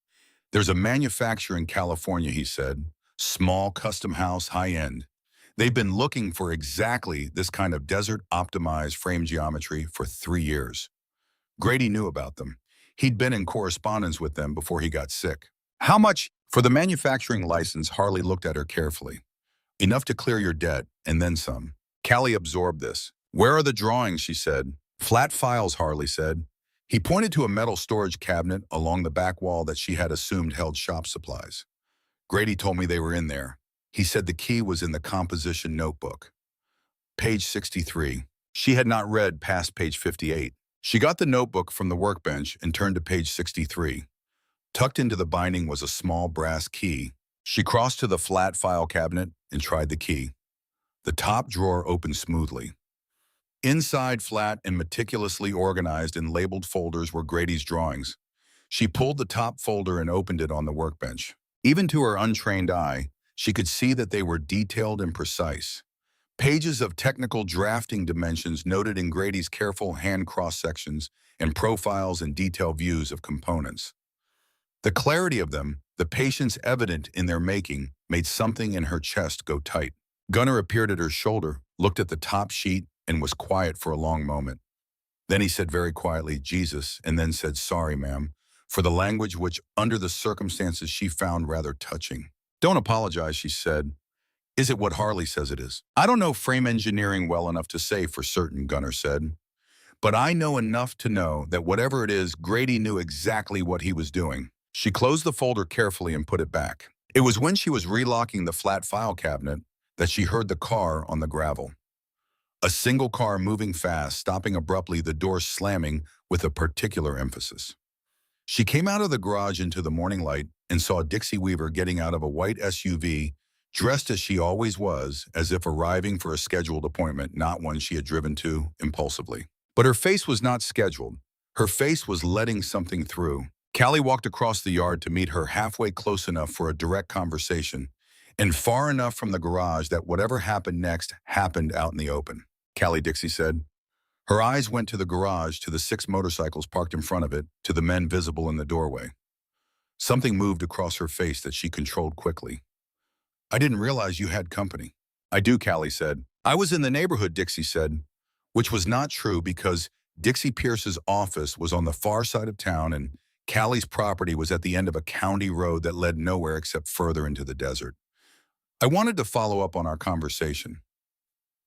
There's a manufacturer in California, he said. Small, custom house, high-end. They've been looking for exactly this kind of desert-optimized frame geometry for 3 years. Grady knew about them. He'd been in correspondence with them before he got sick. How much? For the manufacturing license, Harley looked at her carefully. Enough to clear your debt, and then some. Callie absorbed this. Where are the drawings, she said. Flat files, Harley said. He pointed to a metal storage cabinet along the back wall that she had assumed held shop supplies. Grady told me they were in there. He said the key was in the composition notebook. Page 63. She had not read past page 58. She got the notebook from the workbench and turned to page 63. Tucked into the binding was a small brass key. She crossed to the flat file cabinet and tried the key. The top drawer opened smoothly. Inside, flat and meticulously organized in labeled folders, were Grady's drawings. She pulled the top folder and opened it on the workbench. Even to her untrained eye, she could see that they were detailed and precise. Pages of technical drafting dimensions noted in Grady's careful hand cross-sections and profiles and detailed views of components. The clarity of them, the patience evident in their making, made something in her chest go tight. Gunnar appeared at her shoulder, looked at the top sheet, and was quiet for a long moment. Then he said very quietly, Jesus, and then said, sorry, ma'am, for the language which, under the circumstances, she found rather touching. Don't apologize, she said. Is it what Harley says it is? I don't know frame engineering well enough to say for certain, Gunnar said. But I know enough to know that whatever it is, Grady knew exactly what he was doing. She closed the folder carefully and put it back. It was when she was relocking the flat file cabinet that she heard the car on the gravel. A single car moving fast, stopping abruptly, the door slamming with a particular emphasis. She came out of the garage into the morning light and saw Dixie Weaver getting out of a white SUV, dressed as she always was, as if arriving for a scheduled appointment, not one she had driven to impulsively. But her face was not scheduled. Her face was letting something through. Callie walked across the yard to meet her, halfway close enough for a direct conversation, and far enough from the garage that whatever happened next happened out in the open. Callie, Dixie said. Her eyes went to the garage, to the 6 motorcycles parked in front of it, to the men visible in the doorway. Something moved across her face that she controlled quickly. I didn't realize you had company. I do, Callie said. I was in the neighborhood, Dixie said, which was not true because Dixie Pierce's office was on the far side of town and Callie's property was at the end of a county road that led nowhere except further into the desert. I wanted to follow up on our conversation.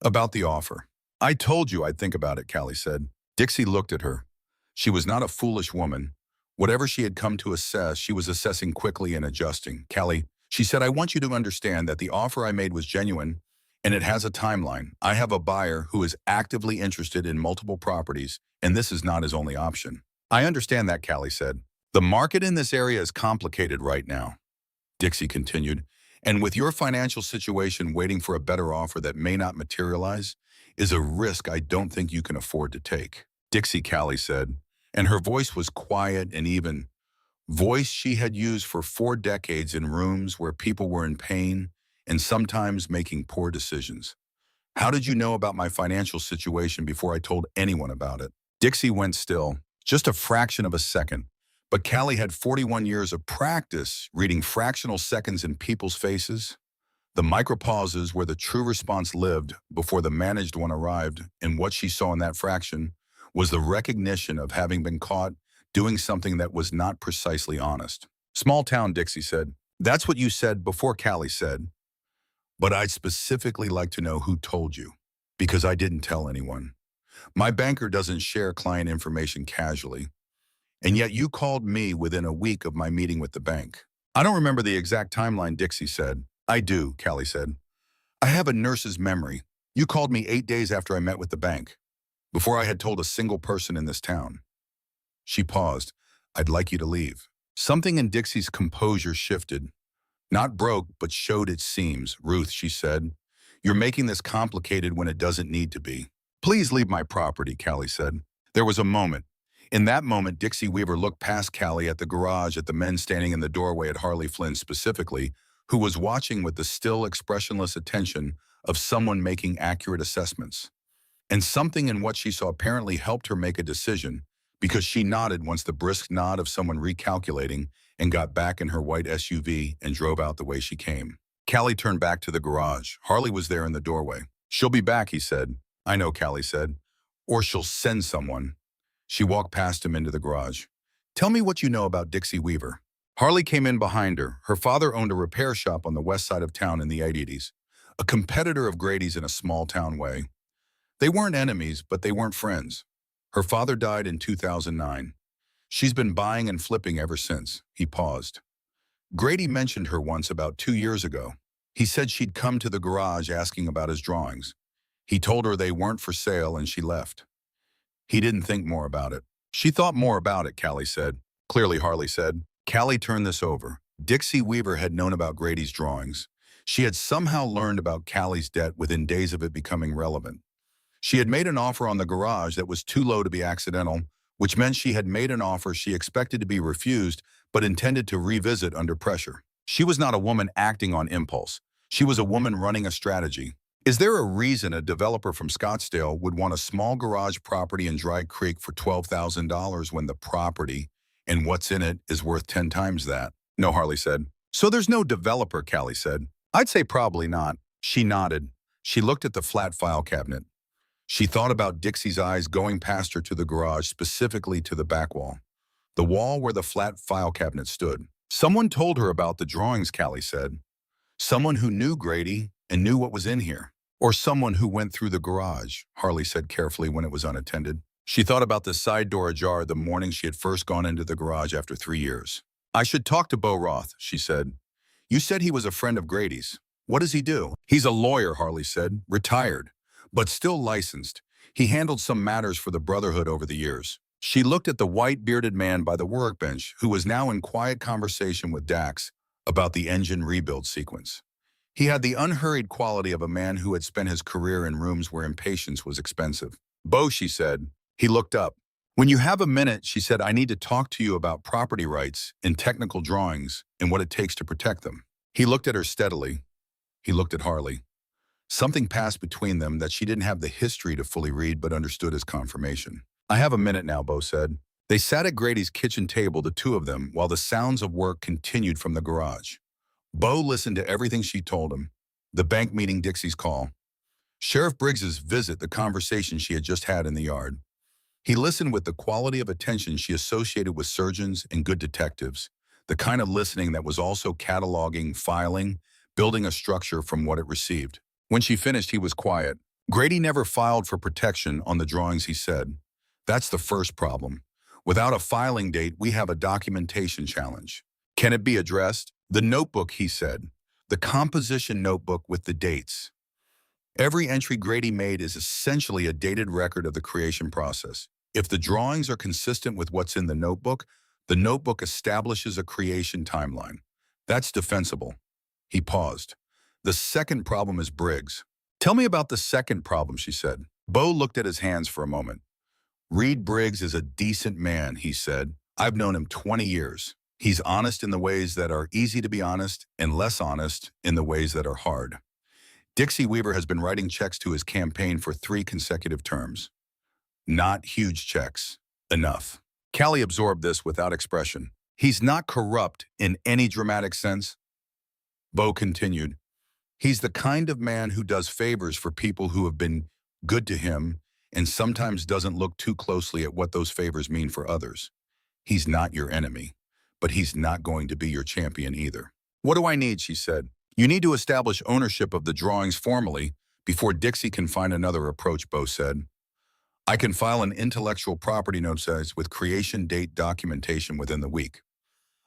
About the offer. I told you I'd think about it, Callie said. Dixie looked at her. She was not a foolish woman. Whatever she had come to assess, she was assessing quickly and adjusting. Callie, she said, I want you to understand that the offer I made was genuine and it has a timeline. I have a buyer who is actively interested in multiple properties, and this is not his only option. I understand that, Callie said. The market in this area is complicated right now, Dixie continued, and with your financial situation waiting for a better offer that may not materialize is a risk I don't think you can afford to take. Dixie, Callie said, and her voice was quiet and even. Voice she had used for 4 decades in rooms where people were in pain and sometimes making poor decisions. How did you know about my financial situation before I told anyone about it? Dixie went still, just a fraction of a second. But Callie had 41 years of practice reading fractional seconds in people's faces, the micropauses where the true response lived before the managed one arrived, and what she saw in that fraction was the recognition of having been caught doing something that was not precisely honest. Small town, Dixie said. That's what you said before, Callie said. But I'd specifically like to know who told you, because I didn't tell anyone. My banker doesn't share client information casually. And yet you called me within a week of my meeting with the bank. I don't remember the exact timeline, Dixie said. I do, Callie said. I have a nurse's memory. You called me 8 days after I met with the bank, before I had told a single person in this town. She paused. I'd like you to leave. Something in Dixie's composure shifted. Not broke, but showed its seams. Ruth, she said, you're making this complicated when it doesn't need to be. Please leave my property, Callie said. There was a moment. In that moment, Dixie Weaver looked past Callie at the garage, at the men standing in the doorway, at Harley Flynn specifically, who was watching with the still expressionless attention of someone making accurate assessments. And something in what she saw apparently helped her make a decision, because she nodded once the brisk nod of someone recalculating and got back in her white SUV and drove out the way she came. Callie turned back to the garage. Harley was there in the doorway. She'll be back, he said. I know, Callie said. Or she'll send someone. She walked past him into the garage. Tell me what you know about Dixie Weaver. Harley came in behind her. Her father owned a repair shop on the west side of town in the 80s, a competitor of Grady's in a small-town way. They weren't enemies, but they weren't friends. Her father died in 2009. She's been buying and flipping ever since. He paused. Grady mentioned her once about 2 years ago. He said she'd come to the garage asking about his drawings. He told her they weren't for sale and she left. He didn't think more about it. She thought more about it, Callie said. Clearly, Harley said. Callie turned this over. Dixie Weaver had known about Grady's drawings. She had somehow learned about Callie's debt within days of it becoming relevant. She had made an offer on the garage that was too low to be accidental, which meant she had made an offer she expected to be refused but intended to revisit under pressure. She was not a woman acting on impulse. She was a woman running a strategy. Is there a reason a developer from Scottsdale would want a small garage property in Dry Creek for $12,000 when the property and what's in it is worth 10 times that? No, Harley said. So there's no developer, Callie said. I'd say probably not. She nodded. She looked at the flat file cabinet. She thought about Dixie's eyes going past her to the garage, specifically to the back wall. The wall where the flat file cabinet stood. Someone told her about the drawings, Callie said. Someone who knew Grady and knew what was in here. Or someone who went through the garage, Harley said carefully when it was unattended. She thought about the side door ajar the morning she had first gone into the garage after 3 years. I should talk to Bo Roth, she said. You said he was a friend of Grady's. What does he do? He's a lawyer, Harley said, retired, but still licensed. He handled some matters for the Brotherhood over the years. She looked at the white-bearded man by the workbench, who was now in quiet conversation with Dax about the engine rebuild sequence. He had the unhurried quality of a man who had spent his career in rooms where impatience was expensive. Bo, she said. He looked up. When you have a minute, she said, I need to talk to you about property rights and technical drawings and what it takes to protect them. He looked at her steadily. He looked at Harley. Something passed between them that she didn't have the history to fully read but understood as confirmation. I have a minute now, Bo said. They sat at Grady's kitchen table, the two of them, while the sounds of work continued from the garage. Bo listened to everything she told him. The bank meeting, Dixie's call. Sheriff Briggs's visit, the conversation she had just had in the yard. He listened with the quality of attention she associated with surgeons and good detectives, the kind of listening that was also cataloging, filing, building a structure from what it received. When she finished, he was quiet. Grady never filed for protection on the drawings, he said. That's the first problem. Without a filing date, we have a documentation challenge. Can it be addressed? The notebook, he said. The composition notebook with the dates. Every entry Grady made is essentially a dated record of the creation process. If the drawings are consistent with what's in the notebook establishes a creation timeline. That's defensible. He paused. The second problem is Briggs. Tell me about the second problem, she said. Bo looked at his hands for a moment. Reed Briggs is a decent man, he said. I've known him 20 years. He's honest in the ways that are easy to be honest and less honest in the ways that are hard. Dixie Weaver has been writing checks to his campaign for 3 consecutive terms. Not huge checks. Enough. Callie absorbed this without expression. He's not corrupt in any dramatic sense. Bo continued. He's the kind of man who does favors for people who have been good to him and sometimes doesn't look too closely at what those favors mean for others. He's not your enemy, but he's not going to be your champion either. What do I need, she said. You need to establish ownership of the drawings formally before Dixie can find another approach, Bo said. I can file an intellectual property notice with creation date documentation within the week.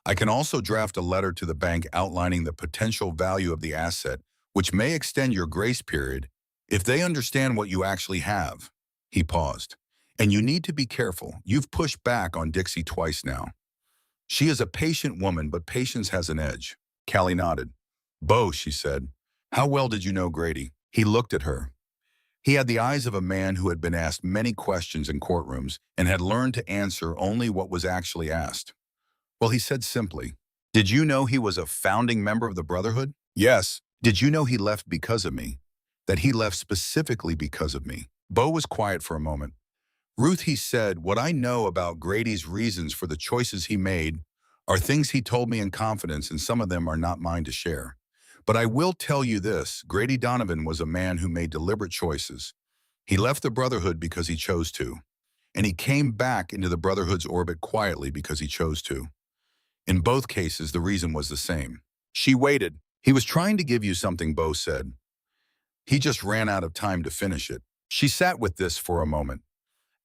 I can also draft a letter to the bank outlining the potential value of the asset, which may extend your grace period if they understand what you actually have. He paused. And you need to be careful. You've pushed back on Dixie twice now. She is a patient woman, but patience has an edge. Callie nodded. Bo, she said, how well did you know Grady? He looked at her. He had the eyes of a man who had been asked many questions in courtrooms and had learned to answer only what was actually asked. Well, he said simply, did you know he was a founding member of the Brotherhood? Yes. Did you know he left because of me? That he left specifically because of me? Bo was quiet for a moment. Ruth, he said, what I know about Grady's reasons for the choices he made are things he told me in confidence, and some of them are not mine to share. But I will tell you this, Grady Donovan was a man who made deliberate choices. He left the Brotherhood because he chose to, and he came back into the Brotherhood's orbit quietly because he chose to. In both cases, the reason was the same. She waited. He was trying to give you something, Bo said. He just ran out of time to finish it. She sat with this for a moment.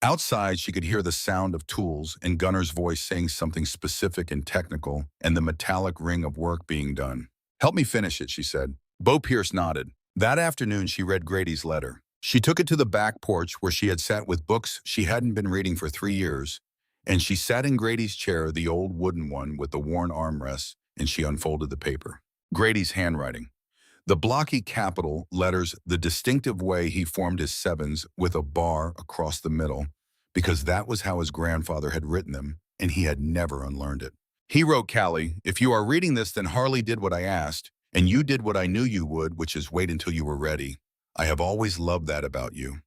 Outside, she could hear the sound of tools and Gunner's voice saying something specific and technical and the metallic ring of work being done. Help me finish it, she said. Bo Pierce nodded. That afternoon, she read Grady's letter. She took it to the back porch where she had sat with books she hadn't been reading for 3 years, and she sat in Grady's chair, the old wooden one with the worn armrests, and she unfolded the paper. Grady's handwriting. The blocky capital letters, the distinctive way he formed his sevens with a bar across the middle, because that was how his grandfather had written them, and he had never unlearned it. He wrote, Callie, if you are reading this, then Harley did what I asked, and you did what I knew you would, which is wait until you were ready. I have always loved that about you.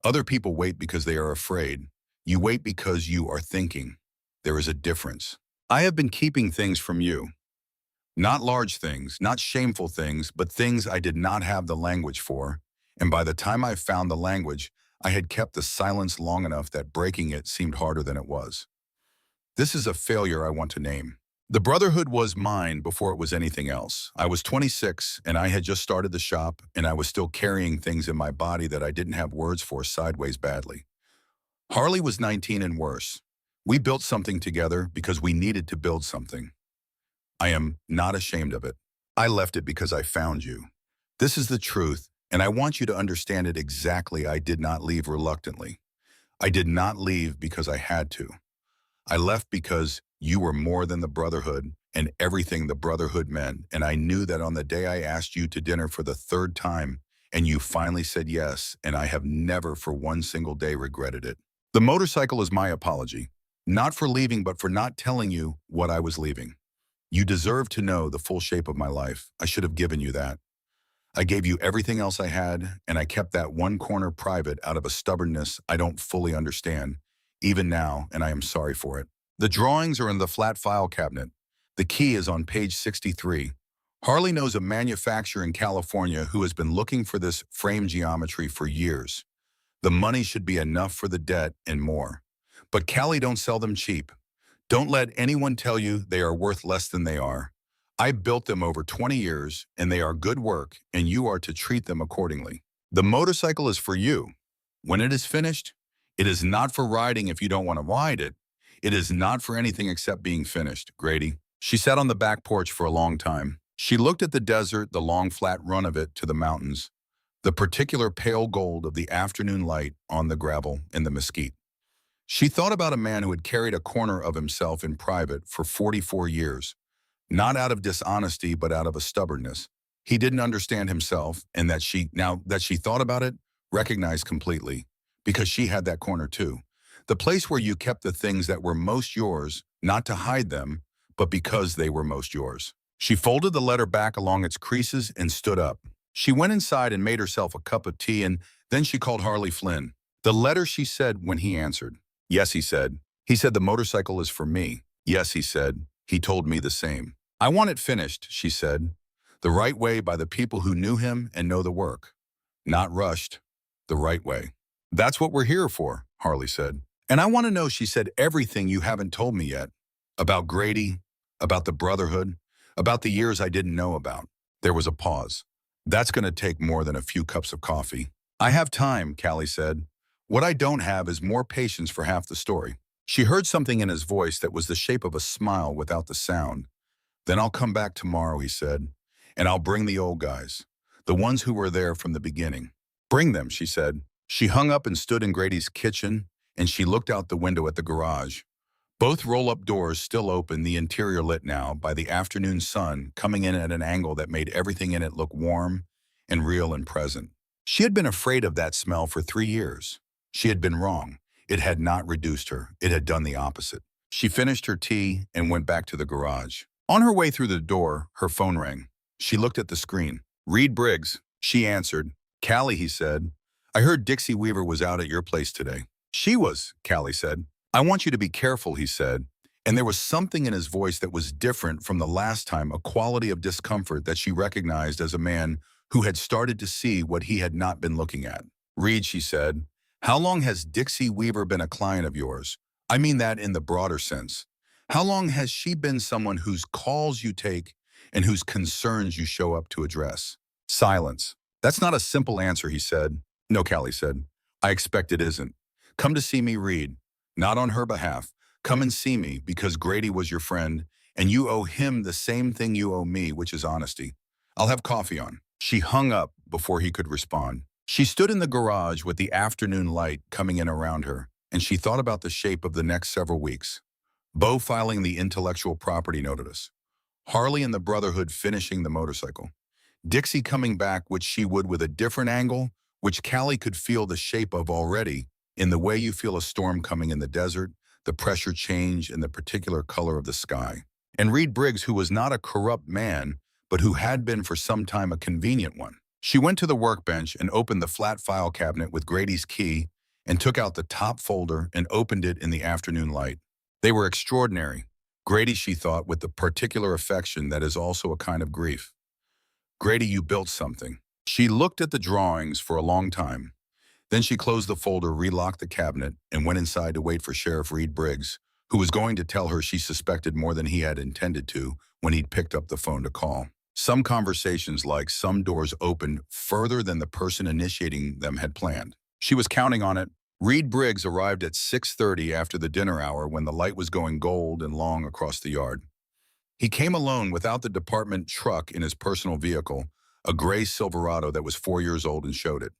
Other people wait because they are afraid. You wait because you are thinking. There is a difference. I have been keeping things from you. Not large things, not shameful things, but things I did not have the language for. And by the time I found the language, I had kept the silence long enough that breaking it seemed harder than it was. This is a failure I want to name. The Brotherhood was mine before it was anything else. I was 26 and I had just started the shop and I was still carrying things in my body that I didn't have words for sideways badly. Harley was 19 and worse. We built something together because we needed to build something. I am not ashamed of it. I left it because I found you. This is the truth, and I want you to understand it exactly. I did not leave reluctantly. I did not leave because I had to. I left because you were more than the Brotherhood and everything the Brotherhood meant, and I knew that on the day I asked you to dinner for the 3rd time, and you finally said yes, and I have never for one single day regretted it. The motorcycle is my apology, not for leaving, but for not telling you what I was leaving. You deserve to know the full shape of my life. I should have given you that. I gave you everything else I had, and I kept that one corner private out of a stubbornness I don't fully understand, even now, and I am sorry for it. The drawings are in the flat file cabinet. The key is on page 63. Harley knows a manufacturer in California who has been looking for this frame geometry for years. The money should be enough for the debt and more. But Callie don't sell them cheap. Don't let anyone tell you they are worth less than they are. I built them over 20 years, and they are good work, and you are to treat them accordingly. The motorcycle is for you. When it is finished, it is not for riding if you don't want to ride it. It is not for anything except being finished, Grady. She sat on the back porch for a long time. She looked at the desert, the long flat run of it to the mountains, the particular pale gold of the afternoon light on the gravel and the mesquite. She thought about a man who had carried a corner of himself in private for 44 years, not out of dishonesty, but out of a stubbornness. He didn't understand himself, and that she, now that she thought about it, recognized completely, because she had that corner too. The place where you kept the things that were most yours, not to hide them, but because they were most yours. She folded the letter back along its creases and stood up. She went inside and made herself a cup of tea, and then she called Harley Flynn. The letter, she said when he answered. Yes, he said. He said the motorcycle is for me. Yes, he said. He told me the same. I want it finished, she said. The right way by the people who knew him and know the work. Not rushed. The right way. That's what we're here for, Harley said. And I want to know, she said, everything you haven't told me yet. About Grady, about the Brotherhood, about the years I didn't know about. There was a pause. That's going to take more than a few cups of coffee. I have time, Callie said. What I don't have is more patience for half the story. She heard something in his voice that was the shape of a smile without the sound. Then I'll come back tomorrow, he said, and I'll bring the old guys, the ones who were there from the beginning. Bring them, she said. She hung up and stood in Grady's kitchen, and she looked out the window at the garage. Both roll-up doors still open, the interior lit now by the afternoon sun coming in at an angle that made everything in it look warm and real and present. She had been afraid of that smell for 3 years. She had been wrong. It had not reduced her. It had done the opposite. She finished her tea and went back to the garage. On her way through the door, her phone rang. She looked at the screen. Reed Briggs. She answered. Callie, he said. I heard Dixie Weaver was out at your place today. She was, Callie said. I want you to be careful, he said. And there was something in his voice that was different from the last time, a quality of discomfort that she recognized as a man who had started to see what he had not been looking at. Reed, she said. How long has Dixie Weaver been a client of yours? I mean that in the broader sense. How long has she been someone whose calls you take and whose concerns you show up to address? Silence. That's not a simple answer, he said. No, Callie said. I expect it isn't. Come to see me read. Not on her behalf. Come and see me because Grady was your friend and you owe him the same thing you owe me, which is honesty. I'll have coffee on. She hung up before he could respond. She stood in the garage with the afternoon light coming in around her, and she thought about the shape of the next several weeks. Bo filing the intellectual property notice. Harley and the Brotherhood finishing the motorcycle. Dixie coming back, which she would with a different angle, which Callie could feel the shape of already, in the way you feel a storm coming in the desert, the pressure change and the particular color of the sky. And Reed Briggs, who was not a corrupt man, but who had been for some time a convenient one. She went to the workbench and opened the flat file cabinet with Grady's key and took out the top folder and opened it in the afternoon light. They were extraordinary. Grady, she thought, with the particular affection that is also a kind of grief. Grady, you built something. She looked at the drawings for a long time. Then she closed the folder, relocked the cabinet, and went inside to wait for Sheriff Reed Briggs, who was going to tell her she suspected more than he had intended to when he'd picked up the phone to call. Some conversations, like some doors, opened further than the person initiating them had planned. She was counting on it. Reed Briggs arrived at 6:30 after the dinner hour when the light was going gold and long across the yard. He came alone without the department truck in his personal vehicle, a gray Silverado that was 4 years old, and showed it.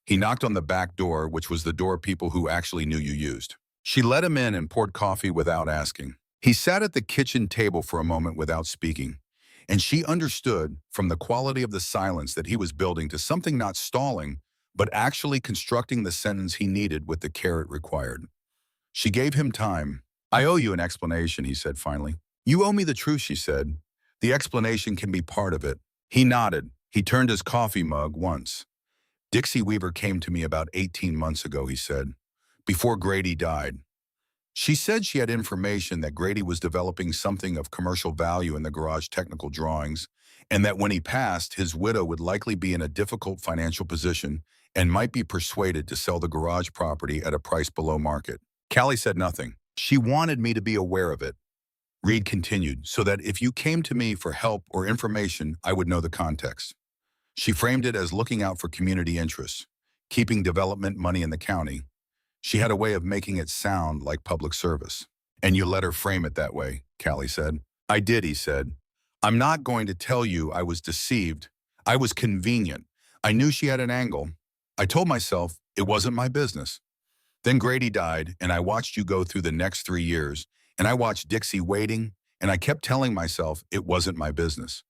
He knocked on the back door, which was the door people who actually knew you used. She let him in and poured coffee without asking. He sat at the kitchen table for a moment without speaking, and she understood from the quality of the silence that he was building to something not stalling, but actually constructing the sentence he needed with the care it required. She gave him time. I owe you an explanation, he said finally. You owe me the truth, she said. The explanation can be part of it. He nodded. He turned his coffee mug once. Dixie Weaver came to me about 18 months ago, he said, before Grady died. She said she had information that Grady was developing something of commercial value in the garage technical drawings, and that when he passed, his widow would likely be in a difficult financial position and might be persuaded to sell the garage property at a price below market. Callie said nothing. She wanted me to be aware of it. Reed continued, so that if you came to me for help or information, I would know the context. She framed it as looking out for community interests, keeping development money in the county. She had a way of making it sound like public service. And you let her frame it that way, Callie said. I did, he said. I'm not going to tell you I was deceived. I was convenient. I knew she had an angle. I told myself it wasn't my business. Then Grady died, and I watched you go through the next 3 years, and I watched Dixie waiting, and I kept telling myself it wasn't my business.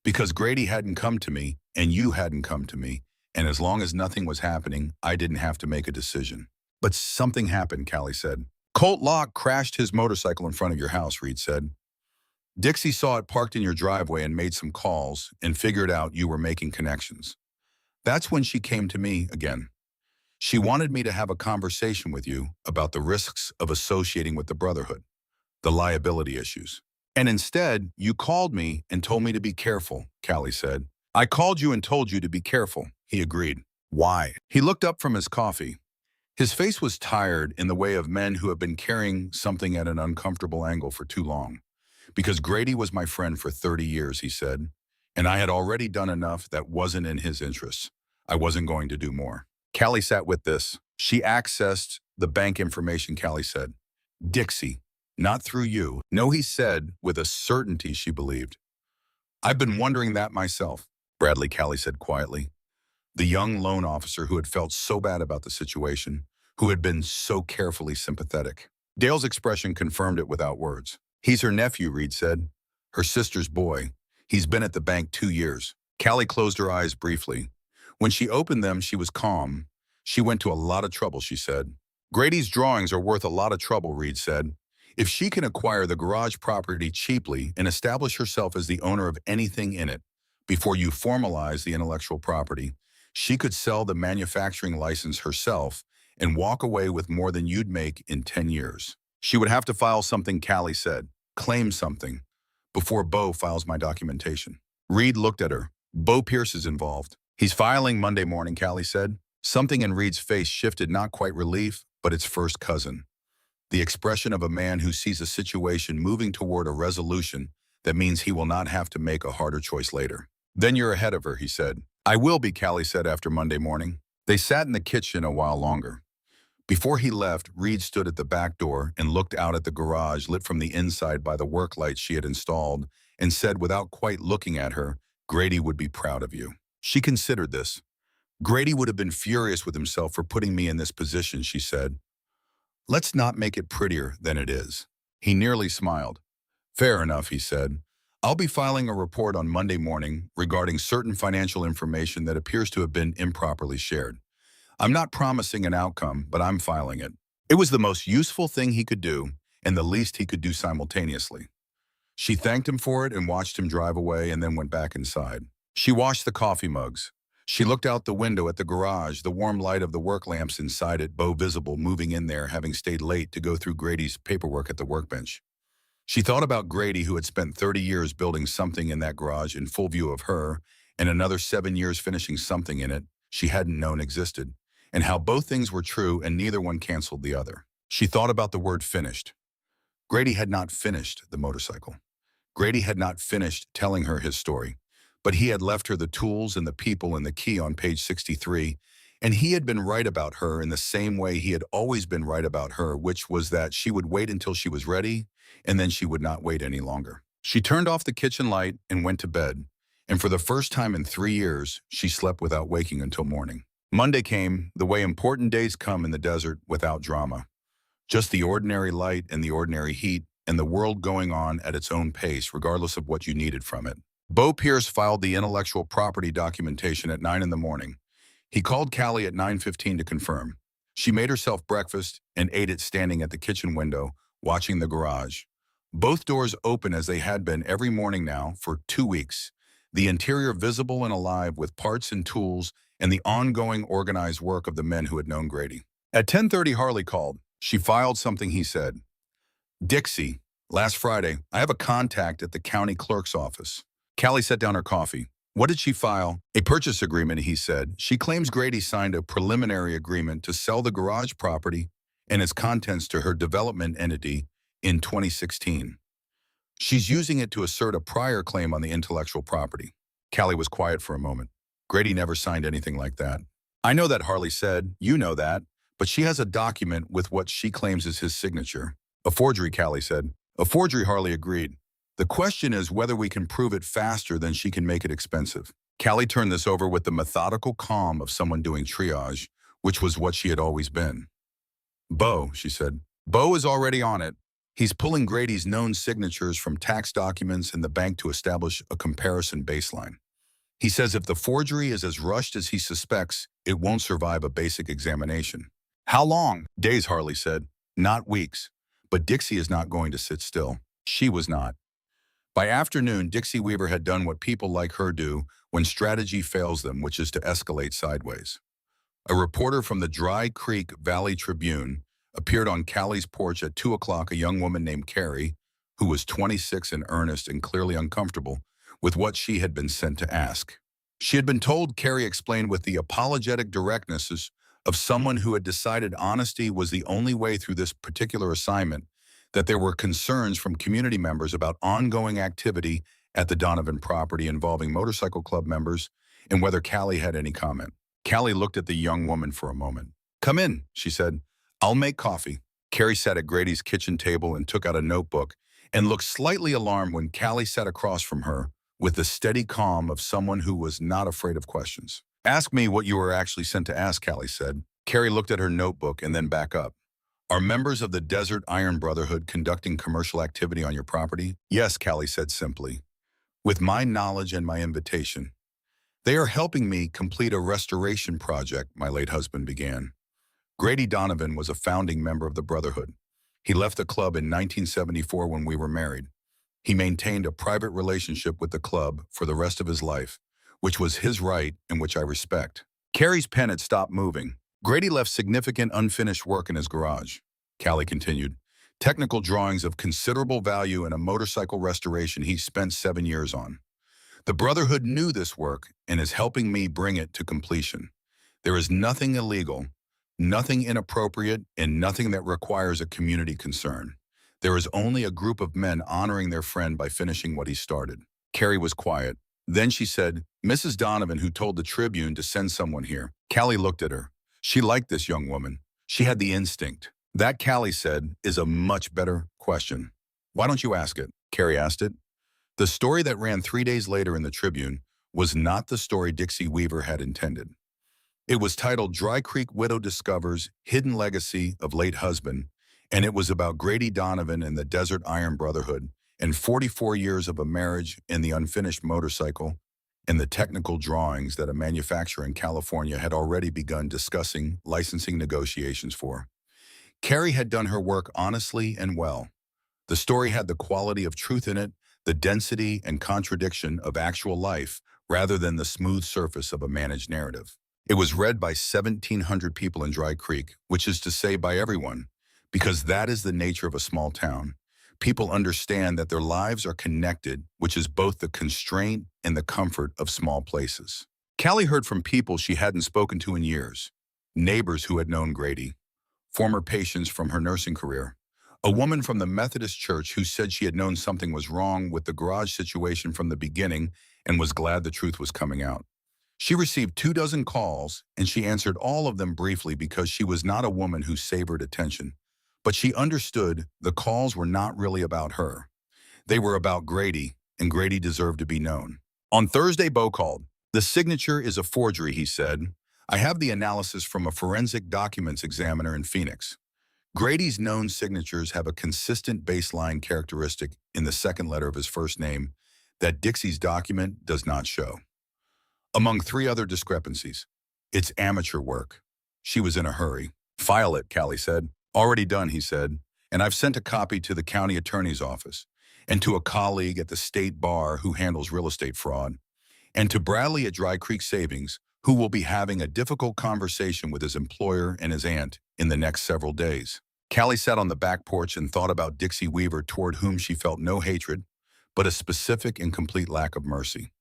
Because Grady hadn't come to me, and you hadn't come to me, and as long as nothing was happening, I didn't have to make a decision. But something happened, Callie said. Colt Locke crashed his motorcycle in front of your house, Reed said. Dixie saw it parked in your driveway and made some calls and figured out you were making connections. That's when she came to me again. She wanted me to have a conversation with you about the risks of associating with the Brotherhood, the liability issues. And instead, you called me and told me to be careful, Callie said. I called you and told you to be careful, he agreed. Why? He looked up from his coffee. His face was tired in the way of men who have been carrying something at an uncomfortable angle for too long. Because Grady was my friend for 30 years, he said, and I had already done enough that wasn't in his interests. I wasn't going to do more. Callie sat with this. She accessed the bank information, Callie said. Dixie, not through you. No, he said, with a certainty she believed. I've been wondering that myself, Bradley, Callie said quietly. The young loan officer who had felt so bad about the situation, who had been so carefully sympathetic. Dale's expression confirmed it without words. He's her nephew, Reed said. Her sister's boy. He's been at the bank 2 years. Callie closed her eyes briefly. When she opened them, she was calm. She went to a lot of trouble, she said. Grady's drawings are worth a lot of trouble, Reed said. If she can acquire the garage property cheaply and establish herself as the owner of anything in it, before you formalize the intellectual property, she could sell the manufacturing license herself and walk away with more than you'd make in 10 years. She would have to file something, Callie said. Claim something, before Bo files my documentation. Reed looked at her. Bo Pierce is involved. He's filing Monday morning, Callie said. Something in Reed's face shifted, not quite relief, but its first cousin. the expression of a man who sees a situation moving toward a resolution that means he will not have to make a harder choice later. Then you're ahead of her, he said. I will be, Callie said after Monday morning. They sat in the kitchen a while longer. Before he left, Reed stood at the back door and looked out at the garage lit from the inside by the work lights she had installed and said without quite looking at her, Grady would be proud of you. She considered this. Grady would have been furious with himself for putting me in this position, she said. Let's not make it prettier than it is. He nearly smiled. Fair enough, he said. I'll be filing a report on Monday morning regarding certain financial information that appears to have been improperly shared. I'm not promising an outcome, but I'm filing it. It was the most useful thing he could do, and the least he could do simultaneously. She thanked him for it and watched him drive away and then went back inside. She washed the coffee mugs. She looked out the window at the garage, the warm light of the work lamps inside it, Bo visible moving in there, having stayed late to go through Grady's paperwork at the workbench. She thought about Grady, who had spent 30 years building something in that garage in full view of her, and another 7 years finishing something in it she hadn't known existed, and how both things were true and neither one canceled the other. She thought about the word finished. Grady had not finished the motorcycle. Grady had not finished telling her his story, but he had left her the tools and the people and the key on page 63, and he had been right about her in the same way he had always been right about her, which was that she would wait until she was ready, and then she would not wait any longer. She turned off the kitchen light and went to bed, and for the first time in 3 years, she slept without waking until morning. Monday came, the way important days come in the desert, without drama. Just the ordinary light and the ordinary heat, and the world going on at its own pace, regardless of what you needed from it. Bo Pierce filed the intellectual property documentation at 9 in the morning. He called Callie at 9:15 to confirm. She made herself breakfast and ate it standing at the kitchen window, watching the garage. Both doors open as they had been every morning now for 2 weeks, the interior visible and alive with parts and tools and the ongoing organized work of the men who had known Grady. At 10:30, Harley called. She filed something, he said. Dixie, last Friday, I have a contact at the county clerk's office. Callie set down her coffee. What did she file? A purchase agreement, he said. She claims Grady signed a preliminary agreement to sell the garage property and its contents to her development entity in 2016. She's using it to assert a prior claim on the intellectual property. Callie was quiet for a moment. Grady never signed anything like that. I know that, Harley said. You know that. But she has a document with what she claims is his signature. A forgery, Callie said. A forgery, Harley agreed. The question is whether we can prove it faster than she can make it expensive. Callie turned this over with the methodical calm of someone doing triage, which was what she had always been. Bo, she said. Bo is already on it. He's pulling Grady's known signatures from tax documents and the bank to establish a comparison baseline. He says if the forgery is as rushed as he suspects, it won't survive a basic examination. How long? Days, Harley said. Not weeks. But Dixie is not going to sit still. She was not. By afternoon, Dixie Weaver had done what people like her do when strategy fails them, which is to escalate sideways. A reporter from the Dry Creek Valley Tribune appeared on Callie's porch at 2 o'clock, a young woman named Carrie, who was 26 and earnest and clearly uncomfortable with what she had been sent to ask. She had been told, Carrie explained with the apologetic directness of someone who had decided honesty was the only way through this particular assignment, that there were concerns from community members about ongoing activity at the Donovan property involving motorcycle club members and whether Callie had any comment. Callie looked at the young woman for a moment. Come in, she said. I'll make coffee. Carrie sat at Grady's kitchen table and took out a notebook and looked slightly alarmed when Callie sat across from her with the steady calm of someone who was not afraid of questions. Ask me what you were actually sent to ask, Callie said. Carrie looked at her notebook and then back up. Are members of the Desert Iron Brotherhood conducting commercial activity on your property? Yes, Callie said simply. With my knowledge and my invitation. They are helping me complete a restoration project, my late husband began. Grady Donovan was a founding member of the Brotherhood. He left the club in 1974 when we were married. He maintained a private relationship with the club for the rest of his life, which was his right and which I respect. Carrie's pen had stopped moving. Grady left significant unfinished work in his garage. Callie continued. Technical drawings of considerable value in a motorcycle restoration he spent 7 years on. The Brotherhood knew this work and is helping me bring it to completion. There is nothing illegal, Nothing inappropriate and nothing that requires a community concern. There is only a group of men honoring their friend by finishing what he started. Carrie was quiet. Then she said, Mrs. Donovan, who told the Tribune to send someone here. Callie looked at her. She liked this young woman. She had the instinct. That, Callie said, is a much better question. Why don't you ask it? Carrie asked it. The story that ran 3 days later in the Tribune was not the story Dixie Weaver had intended. It was titled Dry Creek Widow Discovers Hidden Legacy of Late Husband, and it was about Grady Donovan and the Desert Iron Brotherhood, and 44 years of a marriage and the unfinished motorcycle, and the technical drawings that a manufacturer in California had already begun discussing licensing negotiations for. Carrie had done her work honestly and well. The story had the quality of truth in it, the density and contradiction of actual life, rather than the smooth surface of a managed narrative. It was read by 1,700 people in Dry Creek, which is to say by everyone, because that is the nature of a small town. People understand that their lives are connected, which is both the constraint and the comfort of small places. Callie heard from people she hadn't spoken to in years, neighbors who had known Grady, former patients from her nursing career, a woman from the Methodist church who said she had known something was wrong with the garage situation from the beginning and was glad the truth was coming out. She received 24 calls, and she answered all of them briefly because she was not a woman who savored attention. But she understood the calls were not really about her. They were about Grady, and Grady deserved to be known. On Thursday, Bo called. The signature is a forgery, he said. I have the analysis from a forensic documents examiner in Phoenix. Grady's known signatures have a consistent baseline characteristic in the second letter of his first name that Dixie's document does not show. Among 3 other discrepancies, it's amateur work. She was in a hurry. File it, Callie said. Already done, he said, and I've sent a copy to the county attorney's office, and to a colleague at the state bar who handles real estate fraud, and to Bradley at Dry Creek Savings, who will be having a difficult conversation with his employer and his aunt in the next several days. Callie sat on the back porch and thought about Dixie Weaver, toward whom she felt no hatred, but a specific and complete lack of mercy.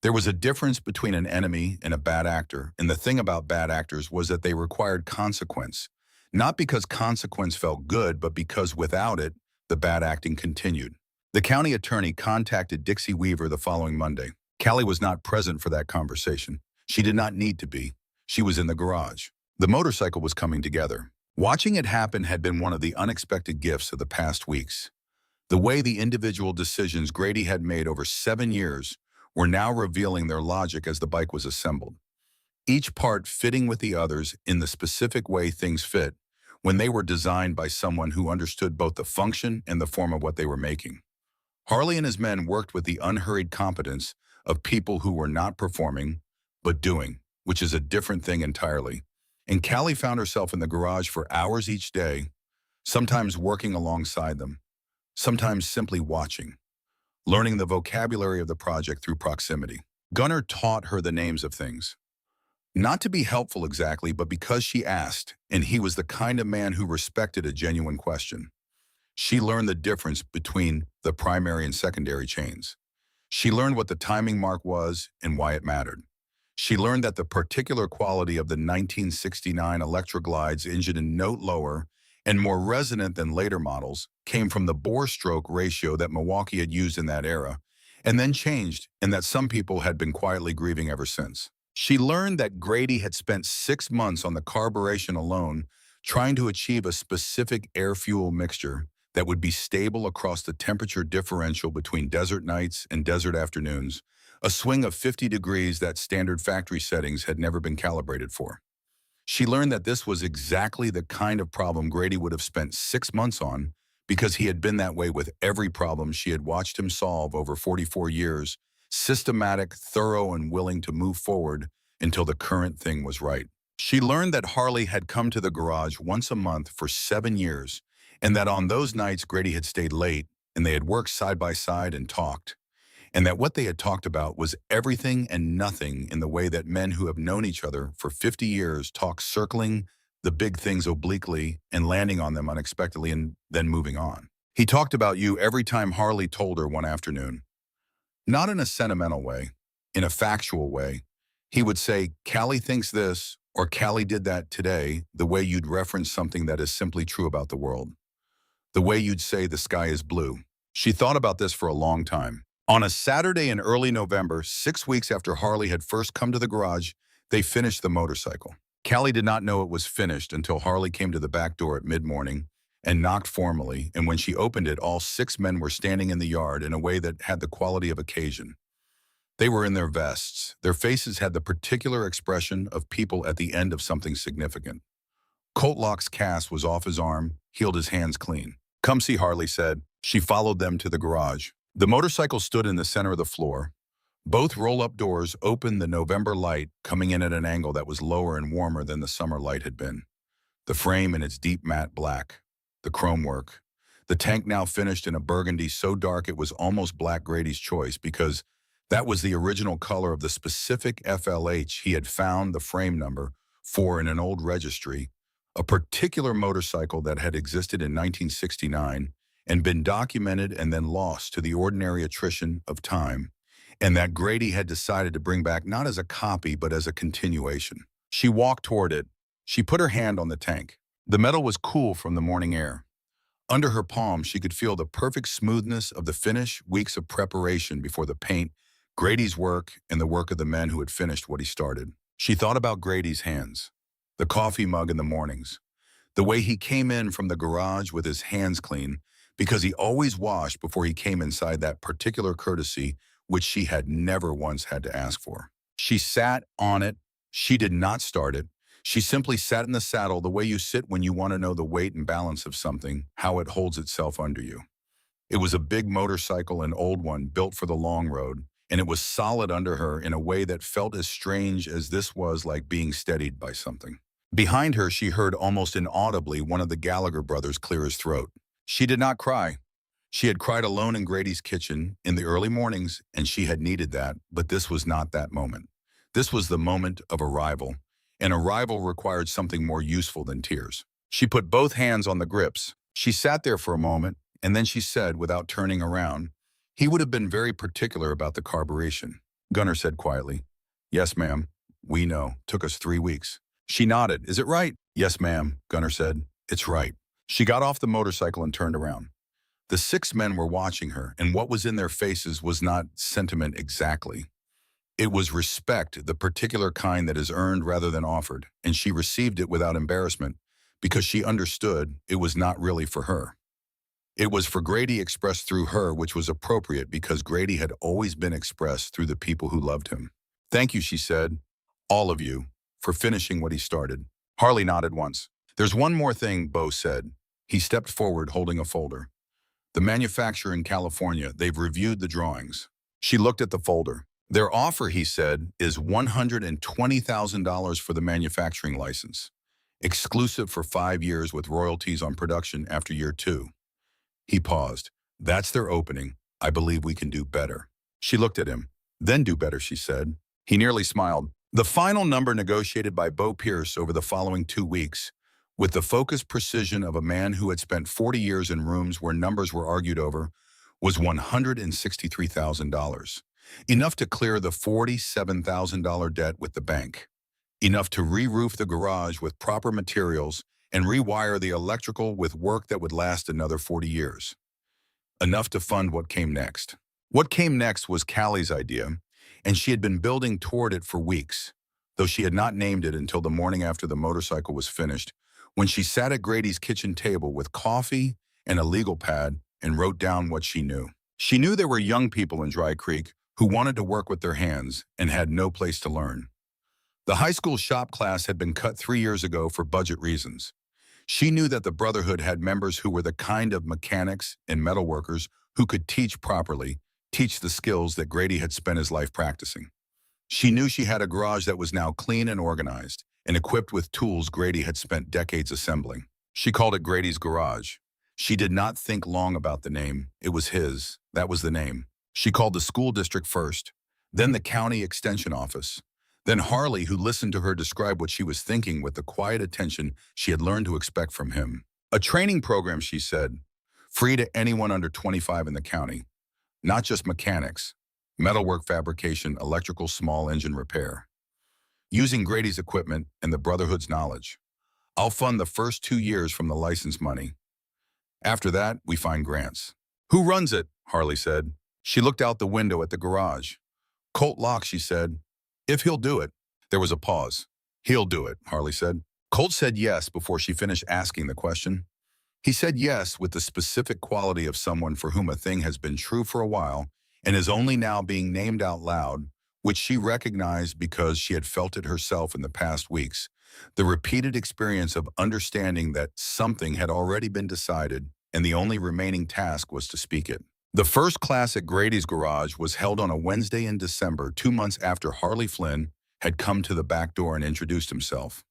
There was a difference between an enemy and a bad actor, and the thing about bad actors was that they required consequence. Not because consequence felt good, but because without it, the bad acting continued. The county attorney contacted Dixie Weaver the following Monday. Callie was not present for that conversation. She did not need to be. She was in the garage. The motorcycle was coming together. Watching it happen had been one of the unexpected gifts of the past weeks. The way the individual decisions Grady had made over 7 years were now revealing their logic as the bike was assembled. Each part fitting with the others in the specific way things fit when they were designed by someone who understood both the function and the form of what they were making. Harley and his men worked with the unhurried competence of people who were not performing, but doing, which is a different thing entirely. And Callie found herself in the garage for hours each day, sometimes working alongside them, sometimes simply watching, learning the vocabulary of the project through proximity. Gunnar taught her the names of things. Not to be helpful exactly, but because she asked, and he was the kind of man who respected a genuine question. She learned the difference between the primary and secondary chains. She learned what the timing mark was and why it mattered. She learned that the particular quality of the 1969 Electroglide's engine, a note lower and more resonant than later models, came from the bore-stroke ratio that Milwaukee had used in that era, and then changed, and that some people had been quietly grieving ever since. She learned that Grady had spent 6 months on the carburation alone, trying to achieve a specific air-fuel mixture that would be stable across the temperature differential between desert nights and desert afternoons, a swing of 50 degrees that standard factory settings had never been calibrated for. She learned that this was exactly the kind of problem Grady would have spent 6 months on, because he had been that way with every problem she had watched him solve over 44 years, systematic, thorough, and willing to move forward until the current thing was right. She learned that Harley had come to the garage once a month for 7 years, and that on those nights Grady had stayed late, and they had worked side by side and talked, and that what they had talked about was everything and nothing in the way that men who have known each other for 50 years talk, circling the big things obliquely and landing on them unexpectedly and then moving on. He talked about you every time, Harley told her one afternoon. Not in a sentimental way, in a factual way. He would say, Callie thinks this, Or Callie did that today, the way you'd reference something that is simply true about the world. The way you'd say the sky is blue. She thought about this for a long time. On a Saturday in early November, 6 weeks after Harley had first come to the garage, they finished the motorcycle. Callie did not know it was finished until Harley came to the back door at mid-morning and knocked formally, and when she opened it, all 6 men were standing in the yard in a way that had the quality of occasion. They were in their vests. Their faces had the particular expression of people at the end of something significant. Colt Locke's cast was off his arm, healed his hands clean. "Come see," Harley said. She followed them to the garage. The motorcycle stood in the center of the floor. Both roll-up doors opened, the November light coming in at an angle that was lower and warmer than the summer light had been. The frame in its deep matte black. The chrome work. The tank now finished in a burgundy so dark it was almost Black Grady's choice because that was the original color of the specific FLH he had found the frame number for in an old registry, a particular motorcycle that had existed in 1969 and been documented and then lost to the ordinary attrition of time, and that Grady had decided to bring back not as a copy but as a continuation. She walked toward it. She put her hand on the tank. The metal was cool from the morning air. Under her palm, she could feel the perfect smoothness of the finish, weeks of preparation before the paint, Grady's work, and the work of the men who had finished what he started. She thought about Grady's hands, the coffee mug in the mornings, the way he came in from the garage with his hands clean, because he always washed before he came inside, that particular courtesy which she had never once had to ask for. She sat on it. She did not start it. She simply sat in the saddle the way you sit when you want to know the weight and balance of something, how it holds itself under you. It was a big motorcycle, an old one, built for the long road, and it was solid under her in a way that felt as strange as this was like being steadied by something. Behind her, she heard almost inaudibly one of the Gallagher brothers clear his throat. She did not cry. She had cried alone in Grady's kitchen in the early mornings, and she had needed that, but this was not that moment. This was the moment of arrival. An arrival required something more useful than tears. She put both hands on the grips. She sat there for a moment, and then she said, without turning around, "He would have been very particular about the carburation." Gunner said quietly, "Yes, ma'am. We know. Took us 3 weeks." She nodded. "Is it right?" "Yes, ma'am," Gunner said. "It's right." She got off the motorcycle and turned around. The 6 men were watching her, and what was in their faces was not sentiment exactly. It was respect, the particular kind that is earned rather than offered, and she received it without embarrassment because she understood it was not really for her. It was for Grady, expressed through her, which was appropriate because Grady had always been expressed through the people who loved him. "Thank you," she said, "all of you, for finishing what he started." Harley nodded once. "There's one more thing," Bo said. He stepped forward holding a folder. "The manufacturer in California, they've reviewed the drawings." She looked at the folder. "Their offer," he said, "is $120,000 for the manufacturing license, exclusive for 5 years with royalties on production after year 2. He paused. "That's their opening. I believe we can do better." She looked at him. "Then do better," she said. He nearly smiled. The final number negotiated by Bo Pierce over the following 2 weeks, with the focused precision of a man who had spent 40 years in rooms where numbers were argued over, was $163,000. Enough to clear the $47,000 debt with the bank. Enough to re-roof the garage with proper materials and rewire the electrical with work that would last another 40 years. Enough to fund what came next. What came next was Callie's idea, and she had been building toward it for weeks, though she had not named it until the morning after the motorcycle was finished, when she sat at Grady's kitchen table with coffee and a legal pad and wrote down what she knew. She knew there were young people in Dry Creek who wanted to work with their hands and had no place to learn. The high school shop class had been cut 3 years ago for budget reasons. She knew that the Brotherhood had members who were the kind of mechanics and metalworkers who could teach properly, teach the skills that Grady had spent his life practicing. She knew she had a garage that was now clean and organized and equipped with tools Grady had spent decades assembling. She called it Grady's Garage. She did not think long about the name. It was his. That was the name. She called the school district first, then the county extension office, then Harley, who listened to her describe what she was thinking with the quiet attention she had learned to expect from him. A training program, she said, free to anyone under 25 in the county. Not just mechanics, metalwork fabrication, electrical small engine repair. using Grady's equipment and the Brotherhood's knowledge. I'll fund the first 2 years from the license money. After that, we find grants. Who runs it? Harley said. She looked out the window at the garage. Colt Locke, she said. If he'll do it. There was a pause. He'll do it, Harley said. Colt said yes before she finished asking the question. He said yes with the specific quality of someone for whom a thing has been true for a while and is only now being named out loud, which she recognized because she had felt it herself in the past weeks. The repeated experience of understanding that something had already been decided and the only remaining task was to speak it. The first class at Grady's garage was held on a Wednesday in December, 2 months after Harley Flynn had come to the back door and introduced himself.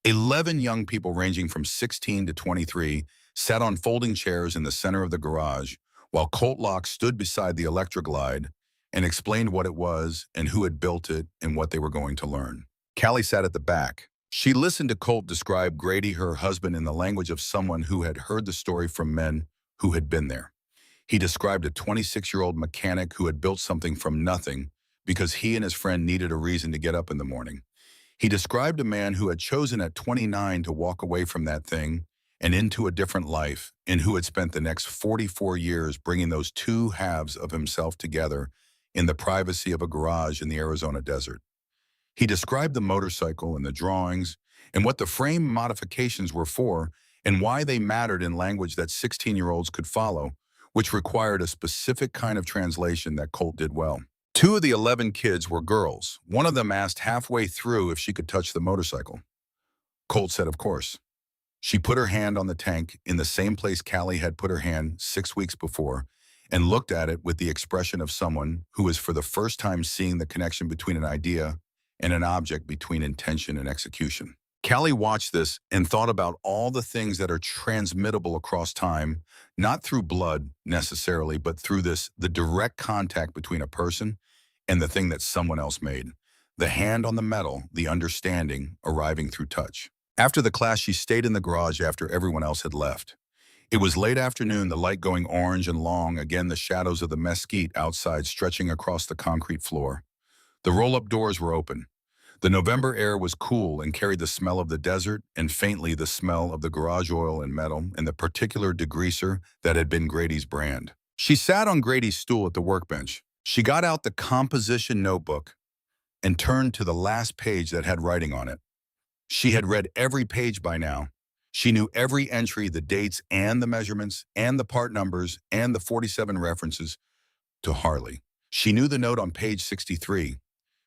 11 young people ranging from 16 to 23 sat on folding chairs in the center of the garage, while Colt Locke stood beside the Electroglide and explained what it was and who had built it and what they were going to learn. Callie sat at the back. She listened to Colt describe Grady, her husband, in the language of someone who had heard the story from men who had been there. He described a 26-year-old mechanic who had built something from nothing because he and his friend needed a reason to get up in the morning. He described a man who had chosen at 29 to walk away from that thing and into a different life, and who had spent the next 44 years bringing those two halves of himself together in the privacy of a garage in the Arizona desert. He described the motorcycle and the drawings and what the frame modifications were for and why they mattered in language that 16-year-olds could follow, which required a specific kind of translation that Colt did well. 2 of the 11 kids were girls. One of them asked halfway through if she could touch the motorcycle. Colt said, of course. She put her hand on the tank in the same place Callie had put her hand 6 weeks before and looked at it with the expression of someone who was for the first time seeing the connection between an idea and an object, between intention and execution. Callie watched this and thought about all the things that are transmittable across time, not through blood necessarily, but through the direct contact between a person and the thing that someone else made. The hand on the metal, the understanding arriving through touch. After the class, she stayed in the garage after everyone else had left. It was late afternoon, the light going orange and long, again the shadows of the mesquite outside stretching across the concrete floor. The roll-up doors were open. The November air was cool and carried the smell of the desert and faintly the smell of the garage oil and metal and the particular degreaser that had been Grady's brand. She sat on Grady's stool at the workbench. She got out the composition notebook and turned to the last page that had writing on it. She had read every page by now. She knew every entry, the dates and the measurements and the part numbers and the 47 references to Harley. She knew the note on page 63.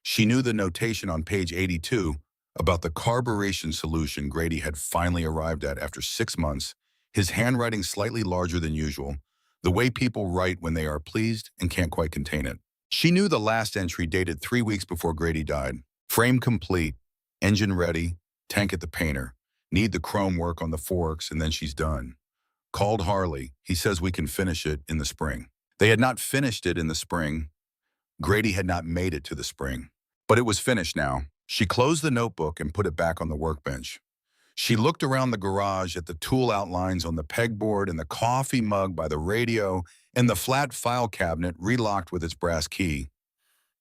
She knew the notation on page 82 about the carburation solution Grady had finally arrived at after 6 months, his handwriting slightly larger than usual, the way people write when they are pleased and can't quite contain it. She knew the last entry dated 3 weeks before Grady died. Frame complete, engine ready, tank at the painter, need the chrome work on the forks, and then she's done. Called Harley. He says we can finish it in the spring. They had not finished it in the spring. Grady had not made it to the spring. But it was finished now. She closed the notebook and put it back on the workbench. She looked around the garage at the tool outlines on the pegboard and the coffee mug by the radio and the flat file cabinet relocked with its brass key.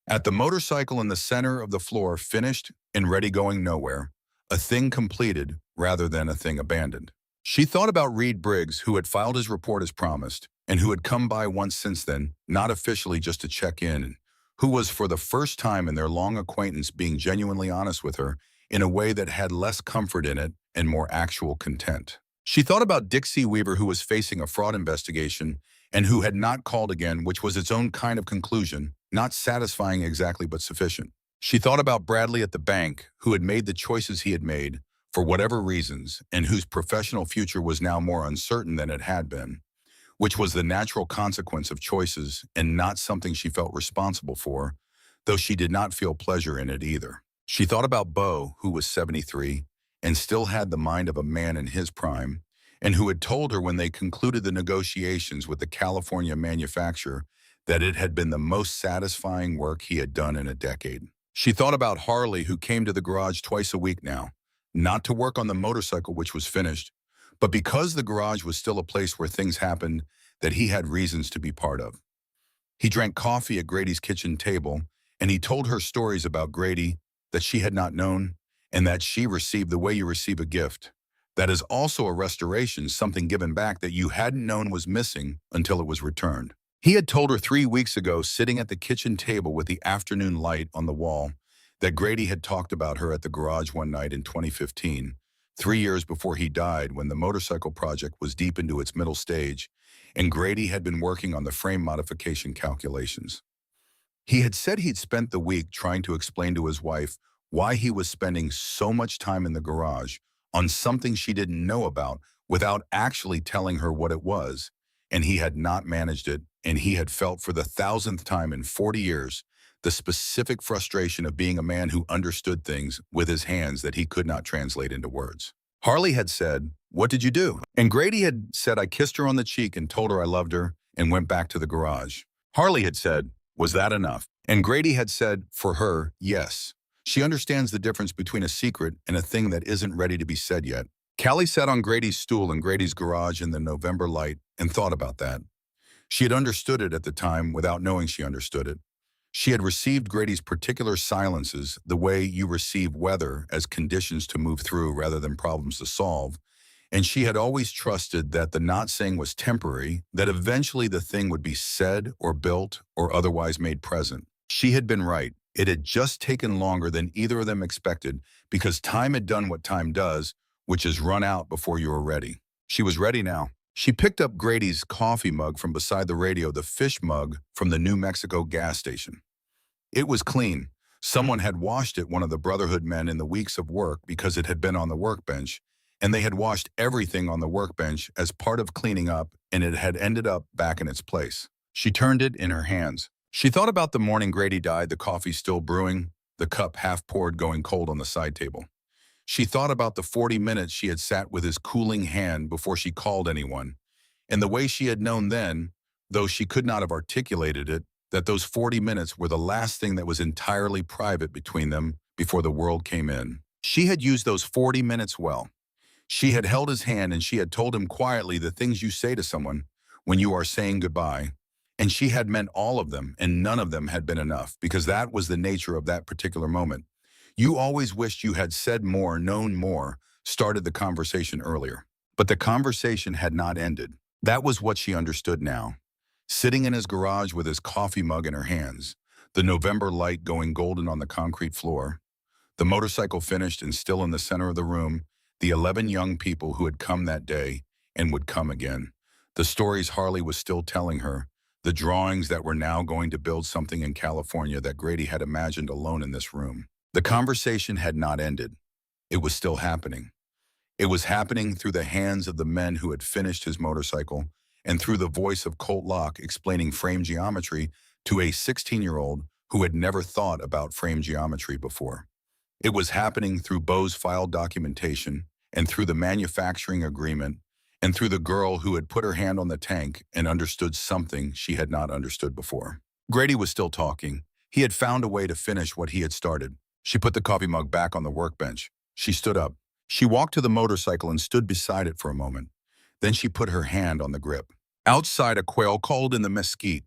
At the motorcycle in the center of the floor, finished and ready, going nowhere, a thing completed rather than a thing abandoned. She thought about Reed Briggs, who had filed his report as promised, and who had come by once since then, not officially, just to check in, who was for the first time in their long acquaintance being genuinely honest with her in a way that had less comfort in it and more actual content. She thought about Dixie Weaver, who was facing a fraud investigation and who had not called again, which was its own kind of conclusion, not satisfying exactly, but sufficient. She thought about Bradley at the bank, who had made the choices he had made, for whatever reasons, and whose professional future was now more uncertain than it had been, which was the natural consequence of choices and not something she felt responsible for, though she did not feel pleasure in it either. She thought about Beau, who was 73 and still had the mind of a man in his prime, and who had told her when they concluded the negotiations with the California manufacturer that it had been the most satisfying work he had done in a decade. She thought about Harley, who came to the garage twice a week now, not to work on the motorcycle, which was finished, but because the garage was still a place where things happened that he had reasons to be part of. He drank coffee at Grady's kitchen table, and he told her stories about Grady that she had not known, and that she received the way you receive a gift. That is also a restoration, something given back that you hadn't known was missing until it was returned. He had told her 3 weeks ago, sitting at the kitchen table with the afternoon light on the wall, that Grady had talked about her at the garage one night in 2015, 3 years before he died, when the motorcycle project was deep into its middle stage, and Grady had been working on the frame modification calculations. He had said he'd spent the week trying to explain to his wife why he was spending so much time in the garage on something she didn't know about without actually telling her what it was, and he had not managed it, and he had felt for the thousandth time in 40 years the specific frustration of being a man who understood things with his hands that he could not translate into words. Harley had said, "What did you do?" And Grady had said, "I kissed her on the cheek and told her I loved her and went back to the garage." Harley had said, "Was that enough?" And Grady had said, for her, yes. She understands the difference between a secret and a thing that isn't ready to be said yet. Callie sat on Grady's stool in Grady's garage in the November light and thought about that. She had understood it at the time without knowing she understood it. She had received Grady's particular silences the way you receive weather as conditions to move through rather than problems to solve, and she had always trusted that the not saying was temporary, that eventually the thing would be said or built or otherwise made present. She had been right. It had just taken longer than either of them expected because time had done what time does, which is run out before you are ready. She was ready now. She picked up Grady's coffee mug from beside the radio, the fish mug from the New Mexico gas station. It was clean. Someone had washed it, one of the Brotherhood men, in the weeks of work because it had been on the workbench, and they had washed everything on the workbench as part of cleaning up, and it had ended up back in its place. She turned it in her hands. She thought about the morning Grady died, the coffee still brewing, the cup half poured going cold on the side table. She thought about the 40 minutes she had sat with his cooling hand before she called anyone, and the way she had known then, though she could not have articulated it, that those 40 minutes were the last thing that was entirely private between them before the world came in. She had used those 40 minutes well. She had held his hand and she had told him quietly the things you say to someone when you are saying goodbye, and she had meant all of them, and none of them had been enough, because that was the nature of that particular moment. You always wished you had said more, known more, started the conversation earlier. But the conversation had not ended. That was what she understood now. Sitting in his garage with his coffee mug in her hands, the November light going golden on the concrete floor, the motorcycle finished and still in the center of the room, the 11 young people who had come that day and would come again, the stories Harley was still telling her, the drawings that were now going to build something in California that Grady had imagined alone in this room. The conversation had not ended. It was still happening. It was happening through the hands of the men who had finished his motorcycle and through the voice of Colt Locke explaining frame geometry to a 16-year-old who had never thought about frame geometry before. It was happening through Bo's filed documentation and through the manufacturing agreement and through the girl who had put her hand on the tank and understood something she had not understood before. Grady was still talking. He had found a way to finish what he had started. She put the coffee mug back on the workbench. She stood up. She walked to the motorcycle and stood beside it for a moment. Then she put her hand on the grip. Outside, a quail called in the mesquite.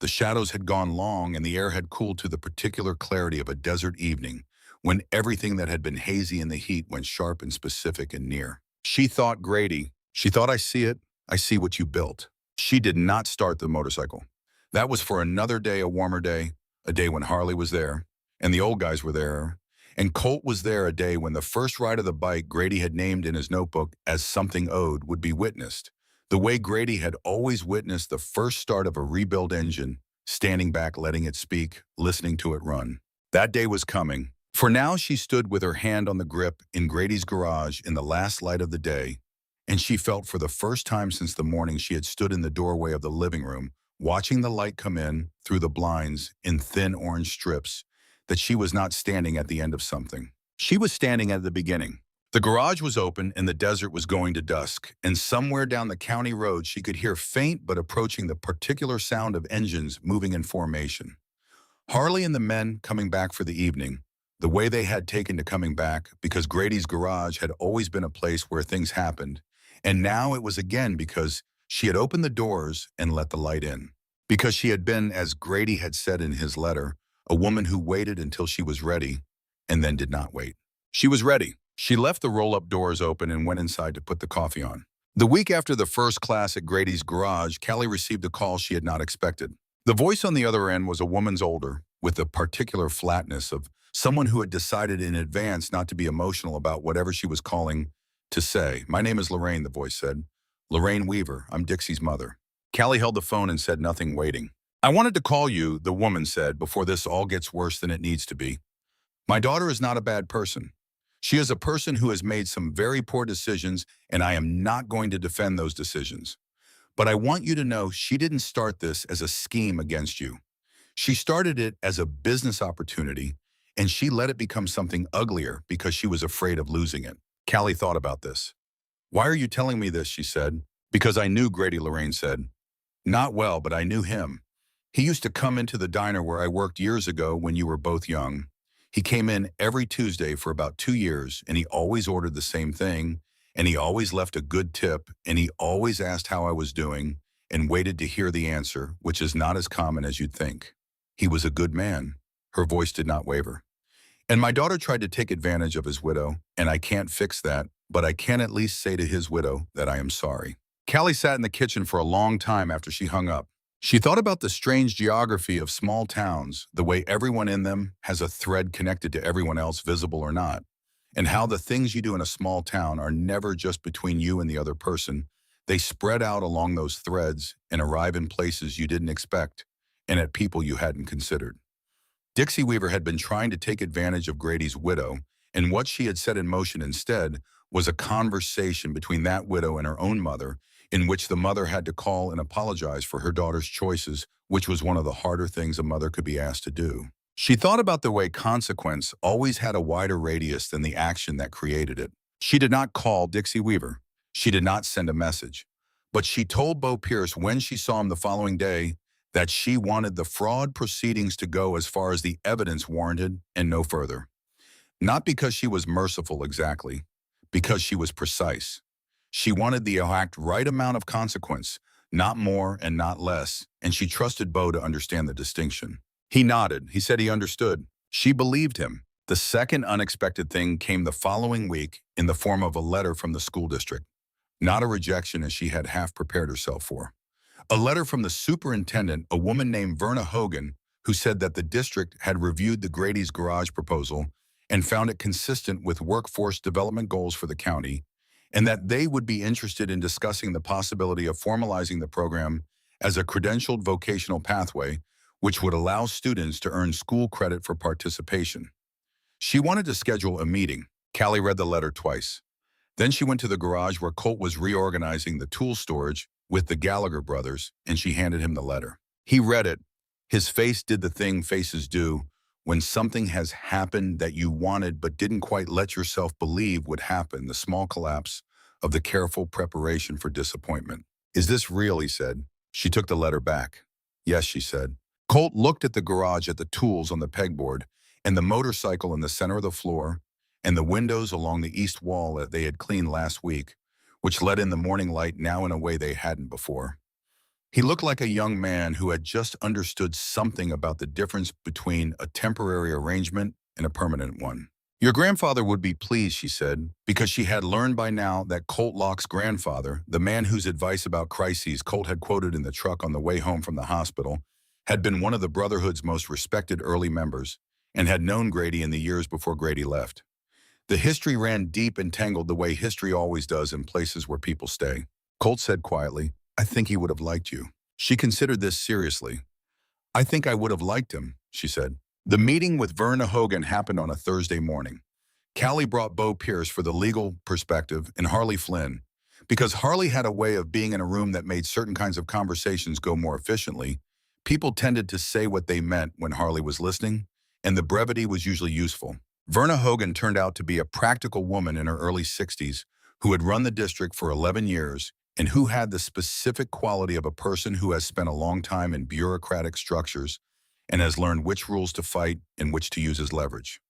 The shadows had gone long and the air had cooled to the particular clarity of a desert evening, when everything that had been hazy in the heat went sharp and specific and near. She thought Grady. She thought, I see it. I see what you built. She did not start the motorcycle. That was for another day, a warmer day, a day when Harley was there, and the old guys were there, and Colt was there, a day when the first ride of the bike Grady had named in his notebook as something owed would be witnessed, the way Grady had always witnessed the first start of a rebuilt engine, standing back, letting it speak, listening to it run. That day was coming. For now she stood with her hand on the grip in Grady's garage in the last light of the day, and she felt for the first time since the morning she had stood in the doorway of the living room, watching the light come in through the blinds in thin orange strips, that she was not standing at the end of something. She was standing at the beginning. The garage was open and the desert was going to dusk, and somewhere down the county road she could hear faint but approaching the particular sound of engines moving in formation. Harley and the men coming back for the evening, the way they had taken to coming back, because Grady's garage had always been a place where things happened, and now it was again because she had opened the doors and let the light in. Because she had been, as Grady had said in his letter, a woman who waited until she was ready, and then did not wait. She was ready. She left the roll-up doors open and went inside to put the coffee on. The week after the first class at Grady's garage, Callie received a call she had not expected. The voice on the other end was a woman's older, with a particular flatness of someone who had decided in advance not to be emotional about whatever she was calling to say. "My name is Lorraine," the voice said. "Lorraine Weaver. I'm Dixie's mother." Callie held the phone and said nothing, waiting. "I wanted to call you," the woman said, "before this all gets worse than it needs to be. My daughter is not a bad person. She is a person who has made some very poor decisions, and I am not going to defend those decisions. But I want you to know she didn't start this as a scheme against you. She started it as a business opportunity, and she let it become something uglier because she was afraid of losing it." Callie thought about this. "Why are you telling me this?" she said. "Because I knew Grady," Lorraine said. "Not well, but I knew him. He used to come into the diner where I worked years ago when you were both young. He came in every Tuesday for about 2 years, and he always ordered the same thing, and he always left a good tip, and he always asked how I was doing and waited to hear the answer, which is not as common as you'd think. He was a good man." Her voice did not waver. "And my daughter tried to take advantage of his widow, and I can't fix that, but I can at least say to his widow that I am sorry." Callie sat in the kitchen for a long time after she hung up. She thought about the strange geography of small towns, the way everyone in them has a thread connected to everyone else, visible or not, and how the things you do in a small town are never just between you and the other person. They spread out along those threads and arrive in places you didn't expect and at people you hadn't considered. Dixie Weaver had been trying to take advantage of Grady's widow, and what she had set in motion instead was a conversation between that widow and her own mother, in which the mother had to call and apologize for her daughter's choices, which was one of the harder things a mother could be asked to do. She thought about the way consequence always had a wider radius than the action that created it. She did not call Dixie Weaver. She did not send a message. But she told Bo Pierce when she saw him the following day that she wanted the fraud proceedings to go as far as the evidence warranted and no further. Not because she was merciful exactly, because she was precise. She wanted the exact right amount of consequence, not more and not less, and she trusted Bo to understand the distinction. He nodded. He said he understood. She believed him. The second unexpected thing came the following week in the form of a letter from the school district. Not a rejection as she had half prepared herself for. A letter from the superintendent, a woman named Verna Hogan, who said that the district had reviewed the Grady's garage proposal and found it consistent with workforce development goals for the county, and that they would be interested in discussing the possibility of formalizing the program as a credentialed vocational pathway, which would allow students to earn school credit for participation. She wanted to schedule a meeting. Callie read the letter twice. Then she went to the garage where Colt was reorganizing the tool storage with the Gallagher brothers, and she handed him the letter. He read it. His face did the thing faces do when something has happened that you wanted but didn't quite let yourself believe would happen, the small collapse of the careful preparation for disappointment. "Is this real?" he said. She took the letter back. "Yes," she said. Colt looked at the garage, at the tools on the pegboard, and the motorcycle in the center of the floor, and the windows along the east wall that they had cleaned last week, which let in the morning light now in a way they hadn't before. He looked like a young man who had just understood something about the difference between a temporary arrangement and a permanent one. "Your grandfather would be pleased," she said, because she had learned by now that Colt Locke's grandfather, the man whose advice about crises Colt had quoted in the truck on the way home from the hospital, had been one of the Brotherhood's most respected early members and had known Grady in the years before Grady left. The history ran deep and tangled the way history always does in places where people stay. Colt said quietly, "I think he would have liked you." She considered this seriously. "I think I would have liked him," she said. The meeting with Verna Hogan happened on a Thursday morning. Callie brought Bo Pierce for the legal perspective and Harley Flynn, because Harley had a way of being in a room that made certain kinds of conversations go more efficiently. People tended to say what they meant when Harley was listening, and the brevity was usually useful. Verna Hogan turned out to be a practical woman in her early 60s who had run the district for 11 years and who had the specific quality of a person who has spent a long time in bureaucratic structures and has learned which rules to fight and which to use as leverage.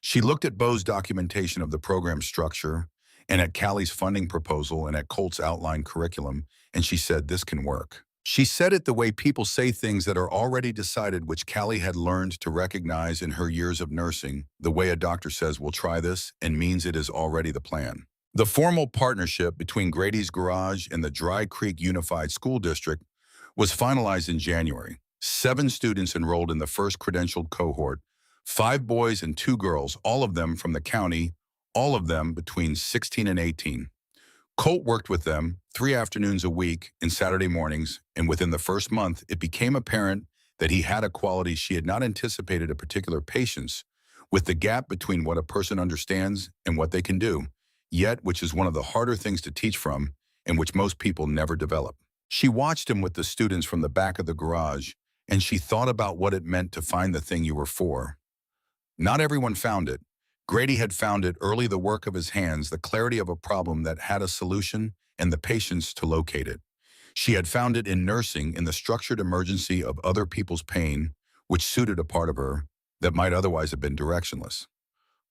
She looked at Bo's documentation of the program structure and at Callie's funding proposal and at Colt's outlined curriculum, and she said, "This can work." She said it the way people say things that are already decided, which Callie had learned to recognize in her years of nursing, the way a doctor says, "We'll try this," and means it is already the plan. The formal partnership between Grady's Garage and the Dry Creek Unified School District was finalized in January. 7 students enrolled in the first credentialed cohort, 5 boys and 2 girls, all of them from the county, all of them between 16 and 18. Colt worked with them 3 afternoons a week and Saturday mornings, and within the first month, it became apparent that he had a quality she had not anticipated: a particular patience with the gap between what a person understands and what they can do, yet which is one of the harder things to teach from and which most people never develop. She watched him with the students from the back of the garage, and she thought about what it meant to find the thing you were for. Not everyone found it. Grady had found it early: the work of his hands, the clarity of a problem that had a solution, and the patience to locate it. She had found it in nursing, in the structured emergency of other people's pain, which suited a part of her that might otherwise have been directionless.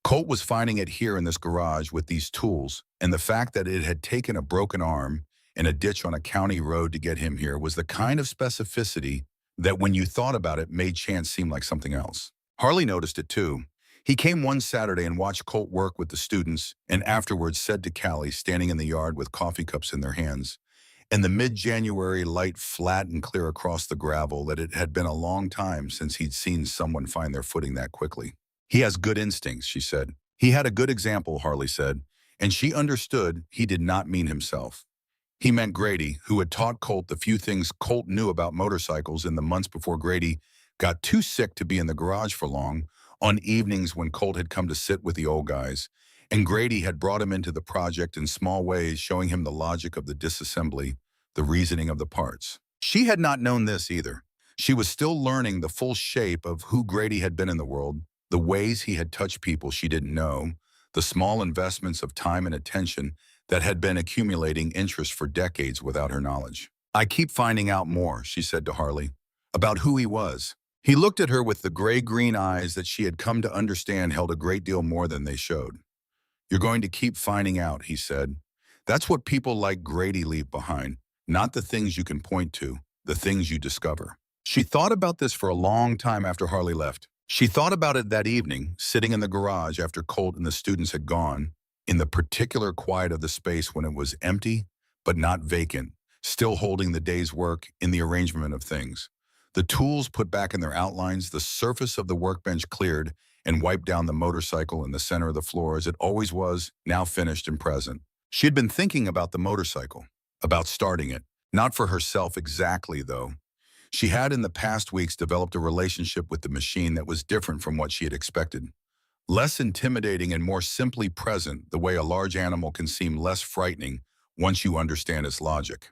Colt was finding it here in this garage with these tools, and the fact that it had taken a broken arm and a ditch on a county road to get him here was the kind of specificity that, when you thought about it, made chance seem like something else. Harley noticed it too. He came one Saturday and watched Colt work with the students, and afterwards said to Callie, standing in the yard with coffee cups in their hands, and the mid-January light flat and clear across the gravel, that it had been a long time since he'd seen someone find their footing that quickly. "He has good instincts," she said. "He had a good example," Harley said, and she understood he did not mean himself. He meant Grady, who had taught Colt the few things Colt knew about motorcycles in the months before Grady got too sick to be in the garage for long, on evenings when Colt had come to sit with the old guys, and Grady had brought him into the project in small ways, showing him the logic of the disassembly, the reasoning of the parts. She had not known this either. She was still learning the full shape of who Grady had been in the world, the ways he had touched people she didn't know, the small investments of time and attention that had been accumulating interest for decades without her knowledge. "I keep finding out more," she said to Harley, "about who he was." He looked at her with the gray-green eyes that she had come to understand held a great deal more than they showed. "You're going to keep finding out," he said. "That's what people like Grady leave behind, not the things you can point to, the things you discover." She thought about this for a long time after Harley left. She thought about it that evening, sitting in the garage after Colt and the students had gone, in the particular quiet of the space when it was empty but not vacant, still holding the day's work in the arrangement of things. The tools put back in their outlines, the surface of the workbench cleared and wiped down, the motorcycle in the center of the floor as it always was, now finished and present. She had been thinking about the motorcycle, about starting it, not for herself exactly, though. She had in the past weeks developed a relationship with the machine that was different from what she had expected. Less intimidating and more simply present, the way a large animal can seem less frightening once you understand its logic.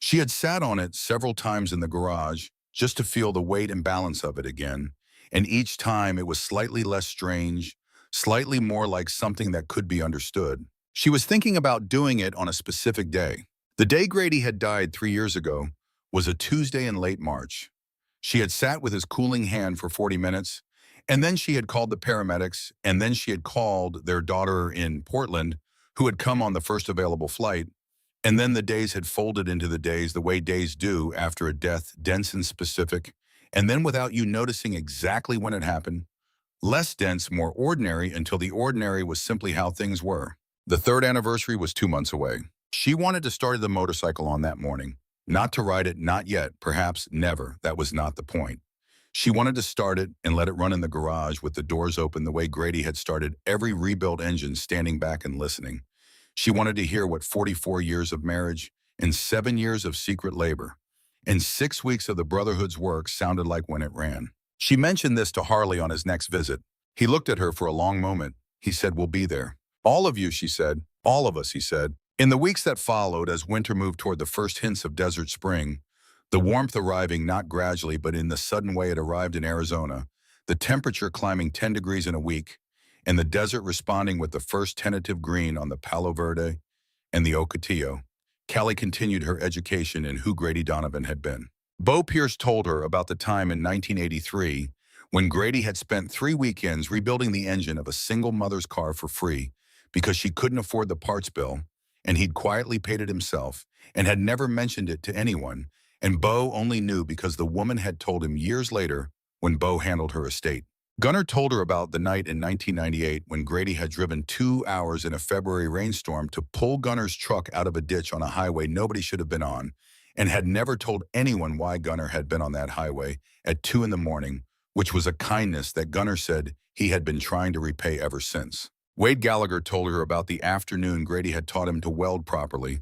She had sat on it several times in the garage just to feel the weight and balance of it again, and each time it was slightly less strange, slightly more like something that could be understood. She was thinking about doing it on a specific day. The day Grady had died 3 years ago was a Tuesday in late March. She had sat with his cooling hand for 40 minutes, and then she had called the paramedics, and then she had called their daughter in Portland, who had come on the first available flight, and then the days had folded into the days the way days do after a death, dense and specific, and then without you noticing exactly when it happened, less dense, more ordinary, until the ordinary was simply how things were. The 3rd anniversary was 2 months away. She wanted to start the motorcycle on that morning. Not to ride it, not yet, perhaps never. That was not the point. She wanted to start it and let it run in the garage with the doors open, the way Grady had started every rebuilt engine, standing back and listening. She wanted to hear what 44 years of marriage and 7 years of secret labor and 6 weeks of the Brotherhood's work sounded like when it ran. She mentioned this to Harley on his next visit. He looked at her for a long moment. He said, "We'll be there." "All of you," she said. "All of us," he said. In the weeks that followed, as winter moved toward the first hints of desert spring, the warmth arriving not gradually but in the sudden way it arrived in Arizona, the temperature climbing 10 degrees in a week, and the desert responding with the first tentative green on the Palo Verde and the Ocotillo, Callie continued her education in who Grady Donovan had been. Bo Pierce told her about the time in 1983 when Grady had spent 3 weekends rebuilding the engine of a single mother's car for free because she couldn't afford the parts bill, and he'd quietly paid it himself and had never mentioned it to anyone, And Bo only knew because the woman had told him years later when Bo handled her estate. Gunnar told her about the night in 1998 when Grady had driven 2 hours in a February rainstorm to pull Gunnar's truck out of a ditch on a highway nobody should have been on, and had never told anyone why Gunnar had been on that highway at 2 in the morning, which was a kindness that Gunnar said he had been trying to repay ever since. Wade Gallagher told her about the afternoon Grady had taught him to weld properly,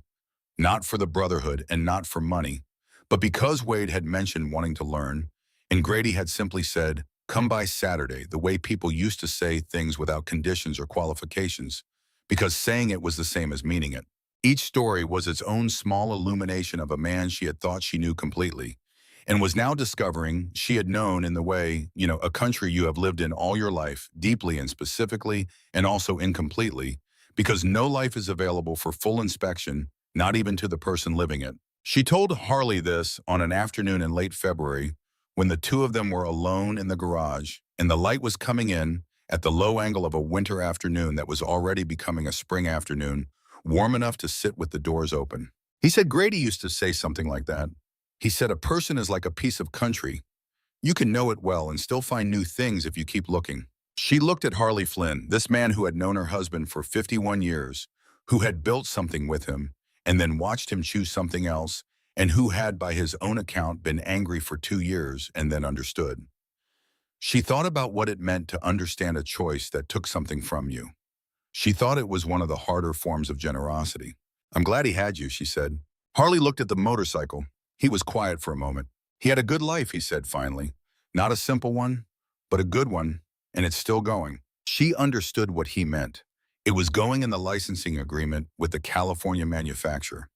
not for the brotherhood and not for money, but because Wade had mentioned wanting to learn, and Grady had simply said, "Come by Saturday," the way people used to say things without conditions or qualifications, because saying it was the same as meaning it. Each story was its own small illumination of a man she had thought she knew completely, and was now discovering she had known in the way, a country you have lived in all your life, deeply and specifically, and also incompletely, because no life is available for full inspection, not even to the person living it. She told Harley this on an afternoon in late February, when the two of them were alone in the garage, and the light was coming in at the low angle of a winter afternoon that was already becoming a spring afternoon, warm enough to sit with the doors open. He said Grady used to say something like that. He said a person is like a piece of country. You can know it well and still find new things if you keep looking. She looked at Harley Flynn, this man who had known her husband for 51 years, who had built something with him, and then watched him choose something else, and who had, by his own account, been angry for 2 years and then understood. She thought about what it meant to understand a choice that took something from you. She thought it was one of the harder forms of generosity. "I'm glad he had you," she said. Harley looked at the motorcycle. He was quiet for a moment. "He had a good life," he said finally. "Not a simple one, but a good one, and it's still going." She understood what he meant. It was going in the licensing agreement with the California manufacturer.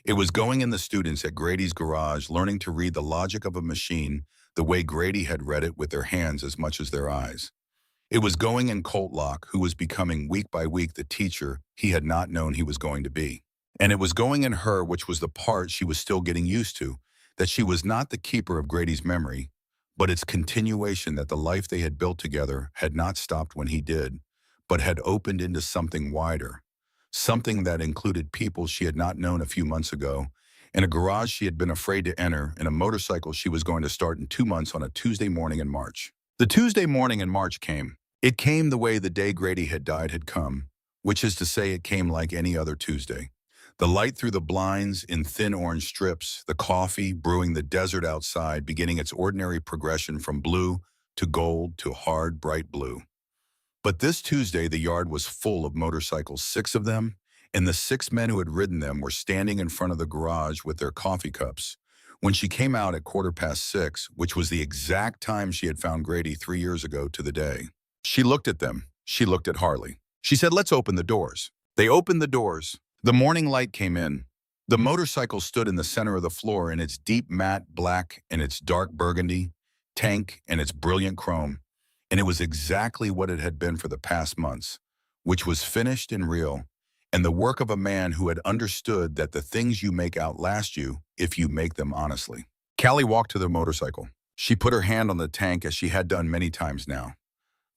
It was going in the students at Grady's garage learning to read the logic of a machine the way Grady had read it with their hands as much as their eyes. It was going in Colt Locke, who was becoming week by week the teacher he had not known he was going to be. And it was going in her, which was the part she was still getting used to, that she was not the keeper of Grady's memory, but its continuation, that the life they had built together had not stopped when he did, but had opened into something wider, something that included people she had not known a few months ago, in a garage she had been afraid to enter, and a motorcycle she was going to start in 2 months on a Tuesday morning in March. The Tuesday morning in March came. It came the way the day Grady had died had come, which is to say it came like any other Tuesday. The light through the blinds in thin orange strips, the coffee brewing the desert outside, beginning its ordinary progression from blue to gold to hard, bright blue. But this Tuesday, the yard was full of motorcycles, 6 of them, and the 6 men who had ridden them were standing in front of the garage with their coffee cups. When she came out at 6:15, which was the exact time she had found Grady 3 years ago to the day, she looked at them. She looked at Harley. She said, "Let's open the doors." They opened the doors. The morning light came in. The motorcycle stood in the center of the floor in its deep matte black and its dark burgundy, tank and its brilliant chrome. And it was exactly what it had been for the past months, which was finished and real, and the work of a man who had understood that the things you make outlast you if you make them honestly. Callie walked to the motorcycle. She put her hand on the tank as she had done many times now.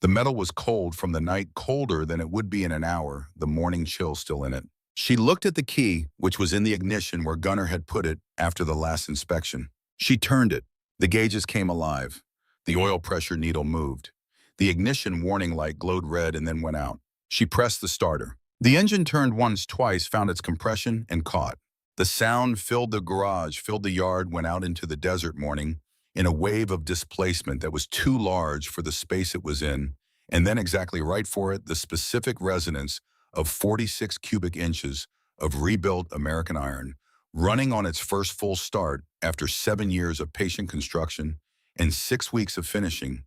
The metal was cold from the night, colder than it would be in an hour, the morning chill still in it. She looked at the key, which was in the ignition where Gunnar had put it after the last inspection. She turned it. The gauges came alive. The oil pressure needle moved. The ignition warning light glowed red and then went out. She pressed the starter. The engine turned once, twice, found its compression, and caught. The sound filled the garage, filled the yard, went out into the desert morning in a wave of displacement that was too large for the space it was in, and then exactly right for it, the specific resonance of 46 cubic inches of rebuilt American iron, running on its first full start after 7 years of patient construction and 6 weeks of finishing.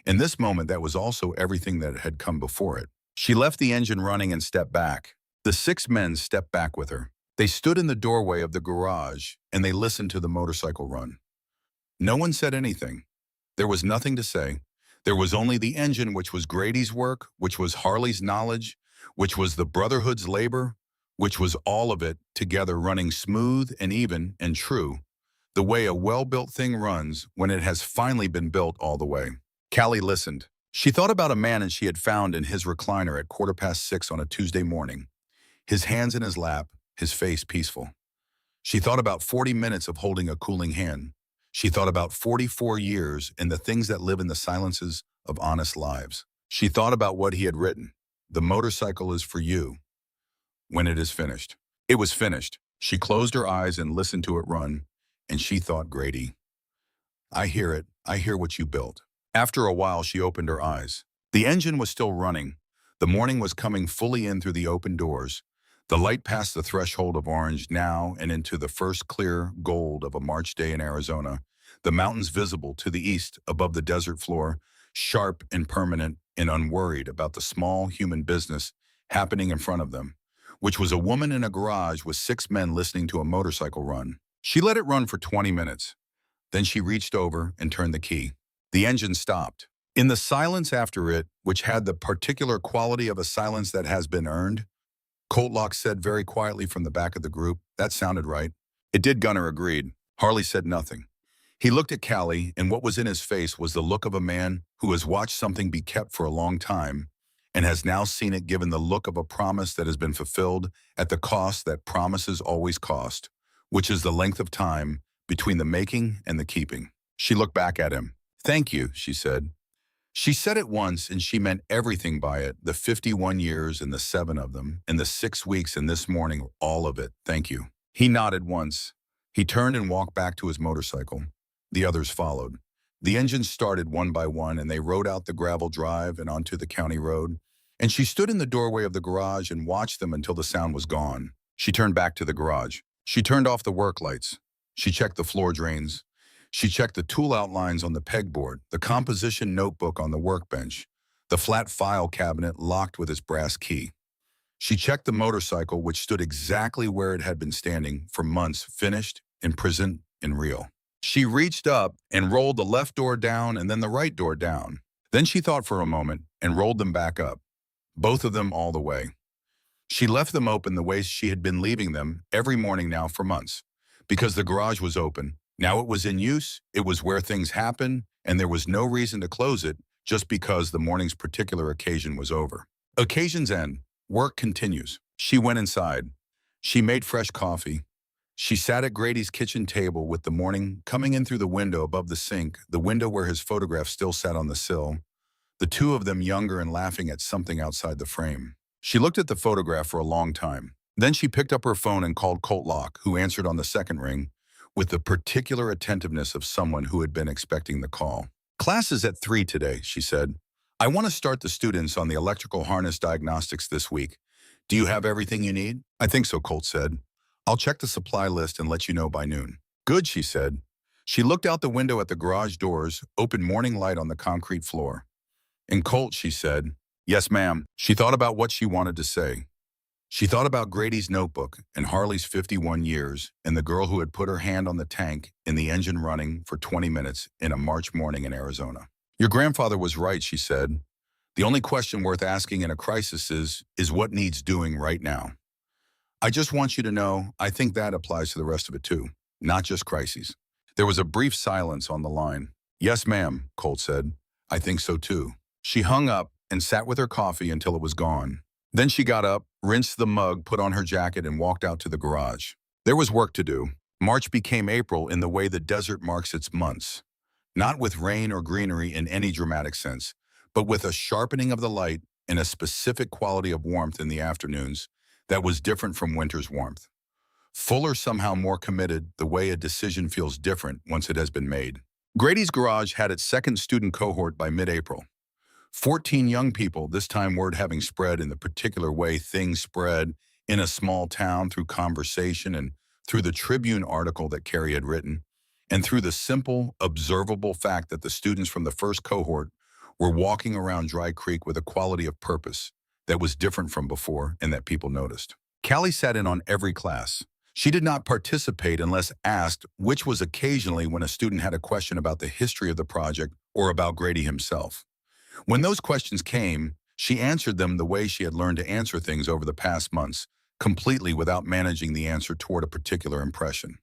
In this moment, that was also everything that had come before it. She left the engine running and stepped back. The 6 men stepped back with her. They stood in the doorway of the garage, and they listened to the motorcycle run. No one said anything. There was nothing to say. There was only the engine, which was Grady's work, which was Harley's knowledge, which was the Brotherhood's labor, which was all of it together running smooth and even and true, the way a well-built thing runs when it has finally been built all the way. Callie listened. She thought about a man she had found in his recliner at 6:15 on a Tuesday morning, his hands in his lap, his face peaceful. She thought about 40 minutes of holding a cooling hand. She thought about 44 years and the things that live in the silences of honest lives. She thought about what he had written. The motorcycle is for you when it is finished. It was finished. She closed her eyes and listened to it run, and she thought, Grady, I hear it. I hear what you built. After a while, she opened her eyes. The engine was still running. The morning was coming fully in through the open doors. The light passed the threshold of orange now and into the first clear gold of a March day in Arizona. The mountains visible to the east above the desert floor, sharp and permanent and unworried about the small human business happening in front of them, which was a woman in a garage with 6 men listening to a motorcycle run. She let it run for 20 minutes. Then she reached over and turned the key. The engine stopped. In the silence after it, which had the particular quality of a silence that has been earned, Coltlock said very quietly from the back of the group, that sounded right. It did, Gunner agreed. Harley said nothing. He looked at Callie, and what was in his face was the look of a man who has watched something be kept for a long time and has now seen it given the look of a promise that has been fulfilled at the cost that promises always cost, which is the length of time between the making and the keeping. She looked back at him. Thank you, she said. She said it once, and she meant everything by it, the 51 years and the 7 of them, and the 6 weeks and this morning, all of it. Thank you. He nodded once. He turned and walked back to his motorcycle. The others followed. The engines started one by one, and they rode out the gravel drive and onto the county road. And she stood in the doorway of the garage and watched them until the sound was gone. She turned back to the garage. She turned off the work lights. She checked the floor drains. She checked the tool outlines on the pegboard, the composition notebook on the workbench, the flat file cabinet locked with its brass key. She checked the motorcycle, which stood exactly where it had been standing for months, finished, imprisoned, and real. She reached up and rolled the left door down and then the right door down. Then she thought for a moment and rolled them back up, both of them all the way. She left them open the way she had been leaving them every morning now for months, because the garage was open. Now it was in use, it was where things happen, and there was no reason to close it just because the morning's particular occasion was over. Occasions end, work continues. She went inside. She made fresh coffee. She sat at Grady's kitchen table with the morning coming in through the window above the sink, the window where his photograph still sat on the sill, the two of them younger and laughing at something outside the frame. She looked at the photograph for a long time. Then she picked up her phone and called Coltlock, who answered on the second ring, with the particular attentiveness of someone who had been expecting the call. Class is at 3 today, she said. I want to start the students on the electrical harness diagnostics this week. Do you have everything you need? I think so, Colt said. I'll check the supply list and let you know by noon. Good, she said. She looked out the window at the garage doors, open morning light on the concrete floor. And Colt, she said, yes, ma'am. She thought about what she wanted to say. She thought about Grady's notebook and Harley's 51 years and the girl who had put her hand on the tank and the engine running for 20 minutes in a March morning in Arizona. Your grandfather was right, she said. The only question worth asking in a crisis is what needs doing right now. I just want you to know, I think that applies to the rest of it too, not just crises. There was a brief silence on the line. Yes, ma'am, Colt said. I think so too. She hung up and sat with her coffee until it was gone. Then she got up, rinsed the mug, put on her jacket, and walked out to the garage. There was work to do. March became April in the way the desert marks its months. Not with rain or greenery in any dramatic sense, but with a sharpening of the light and a specific quality of warmth in the afternoons that was different from winter's warmth. Fuller, somehow more committed, the way a decision feels different once it has been made. Grady's garage had its second student cohort by mid-April. 14 young people, this time word having spread in the particular way things spread in a small town through conversation and through the Tribune article that Carrie had written, and through the simple, observable fact that the students from the first cohort were walking around Dry Creek with a quality of purpose that was different from before and that people noticed. Callie sat in on every class. She did not participate unless asked, which was occasionally when a student had a question about the history of the project or about Grady himself. When those questions came, she answered them the way she had learned to answer things over the past months, completely without managing the answer toward a particular impression.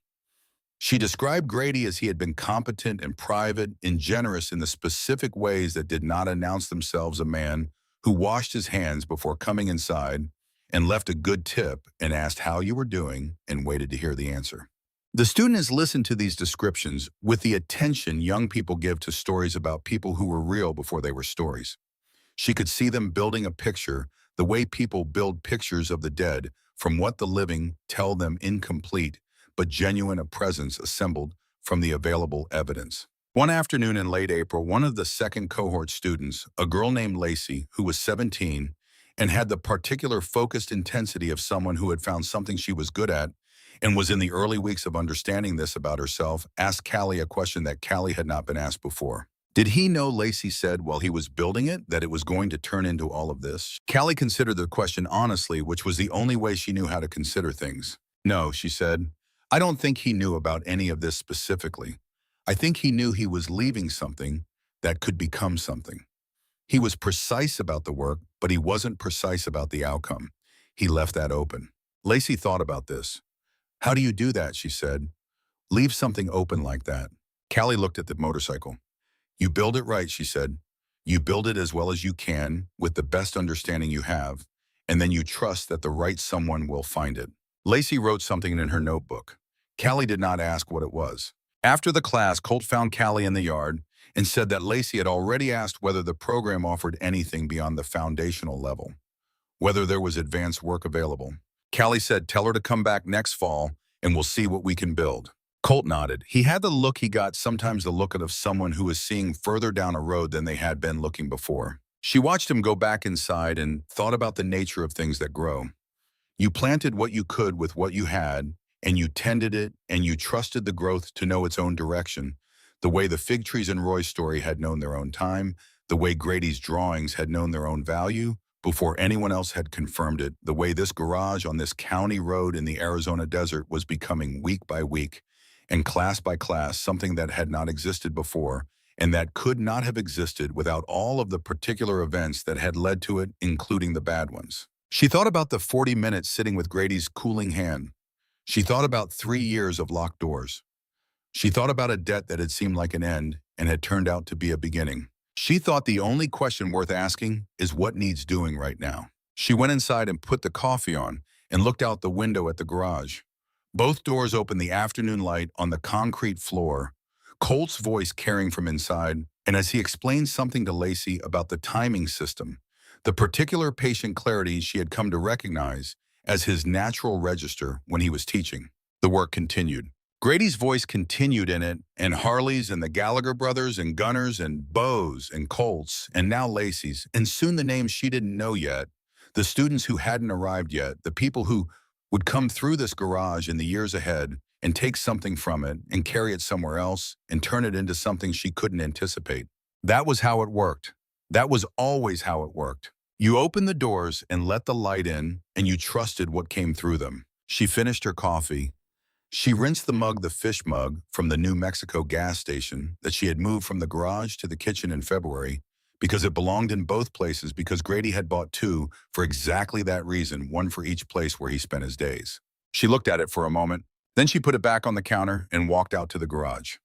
She described Grady as he had been competent and private and generous in the specific ways that did not announce themselves a man who washed his hands before coming inside and left a good tip and asked how you were doing and waited to hear the answer. The student has listened to these descriptions with the attention young people give to stories about people who were real before they were stories. She could see them building a picture the way people build pictures of the dead from what the living tell them incomplete but genuine a presence assembled from the available evidence. One afternoon in late April, one of the second cohort students, a girl named Lacey, who was 17 and had the particular focused intensity of someone who had found something she was good at and was in the early weeks of understanding this about herself, asked Callie a question that Callie had not been asked before. Did he know, Lacey said while he was building it, that it was going to turn into all of this? Callie considered the question honestly, which was the only way she knew how to consider things. No, she said. I don't think he knew about any of this specifically. I think he knew he was leaving something that could become something. He was precise about the work, but he wasn't precise about the outcome. He left that open. Lacey thought about this. How do you do that, she said. Leave something open like that. Callie looked at the motorcycle. You build it right, she said. You build it as well as you can with the best understanding you have, and then you trust that the right someone will find it. Lacey wrote something in her notebook. Callie did not ask what it was. After the class, Colt found Callie in the yard and said that Lacey had already asked whether the program offered anything beyond the foundational level, whether there was advanced work available. Callie said, tell her to come back next fall and we'll see what we can build. Colt nodded. He had the look he got, sometimes the look of someone who was seeing further down a road than they had been looking before. She watched him go back inside and thought about the nature of things that grow. You planted what you could with what you had, and you tended it, and you trusted the growth to know its own direction, the way the fig trees in Roy's story had known their own time, the way Grady's drawings had known their own value, before anyone else had confirmed it, the way this garage on this county road in the Arizona desert was becoming week by week, and class by class, something that had not existed before, and that could not have existed without all of the particular events that had led to it, including the bad ones. She thought about the 40 minutes sitting with Grady's cooling hand. She thought about 3 years of locked doors. She thought about a debt that had seemed like an end and had turned out to be a beginning. She thought the only question worth asking is what needs doing right now. She went inside and put the coffee on and looked out the window at the garage. Both doors opened the afternoon light on the concrete floor, Colt's voice carrying from inside, and as he explained something to Lacey about the timing system, the particular patient clarity she had come to recognize as his natural register when he was teaching. The work continued. Grady's voice continued in it, and Harley's and the Gallagher brothers and Gunners and Bo's and Colt's and now Lacey's, and soon the names she didn't know yet, the students who hadn't arrived yet, the people who would come through this garage in the years ahead and take something from it and carry it somewhere else and turn it into something she couldn't anticipate. That was how it worked. That was always how it worked. You opened the doors and let the light in, and you trusted what came through them. She finished her coffee. She rinsed the fish mug from the New Mexico gas station that she had moved from the garage to the kitchen in February, because it belonged in both places, because Grady had bought 2 for exactly that reason, 1 for each place where he spent his days. She looked at it for a moment. Then she put it back on the counter and walked out to the garage.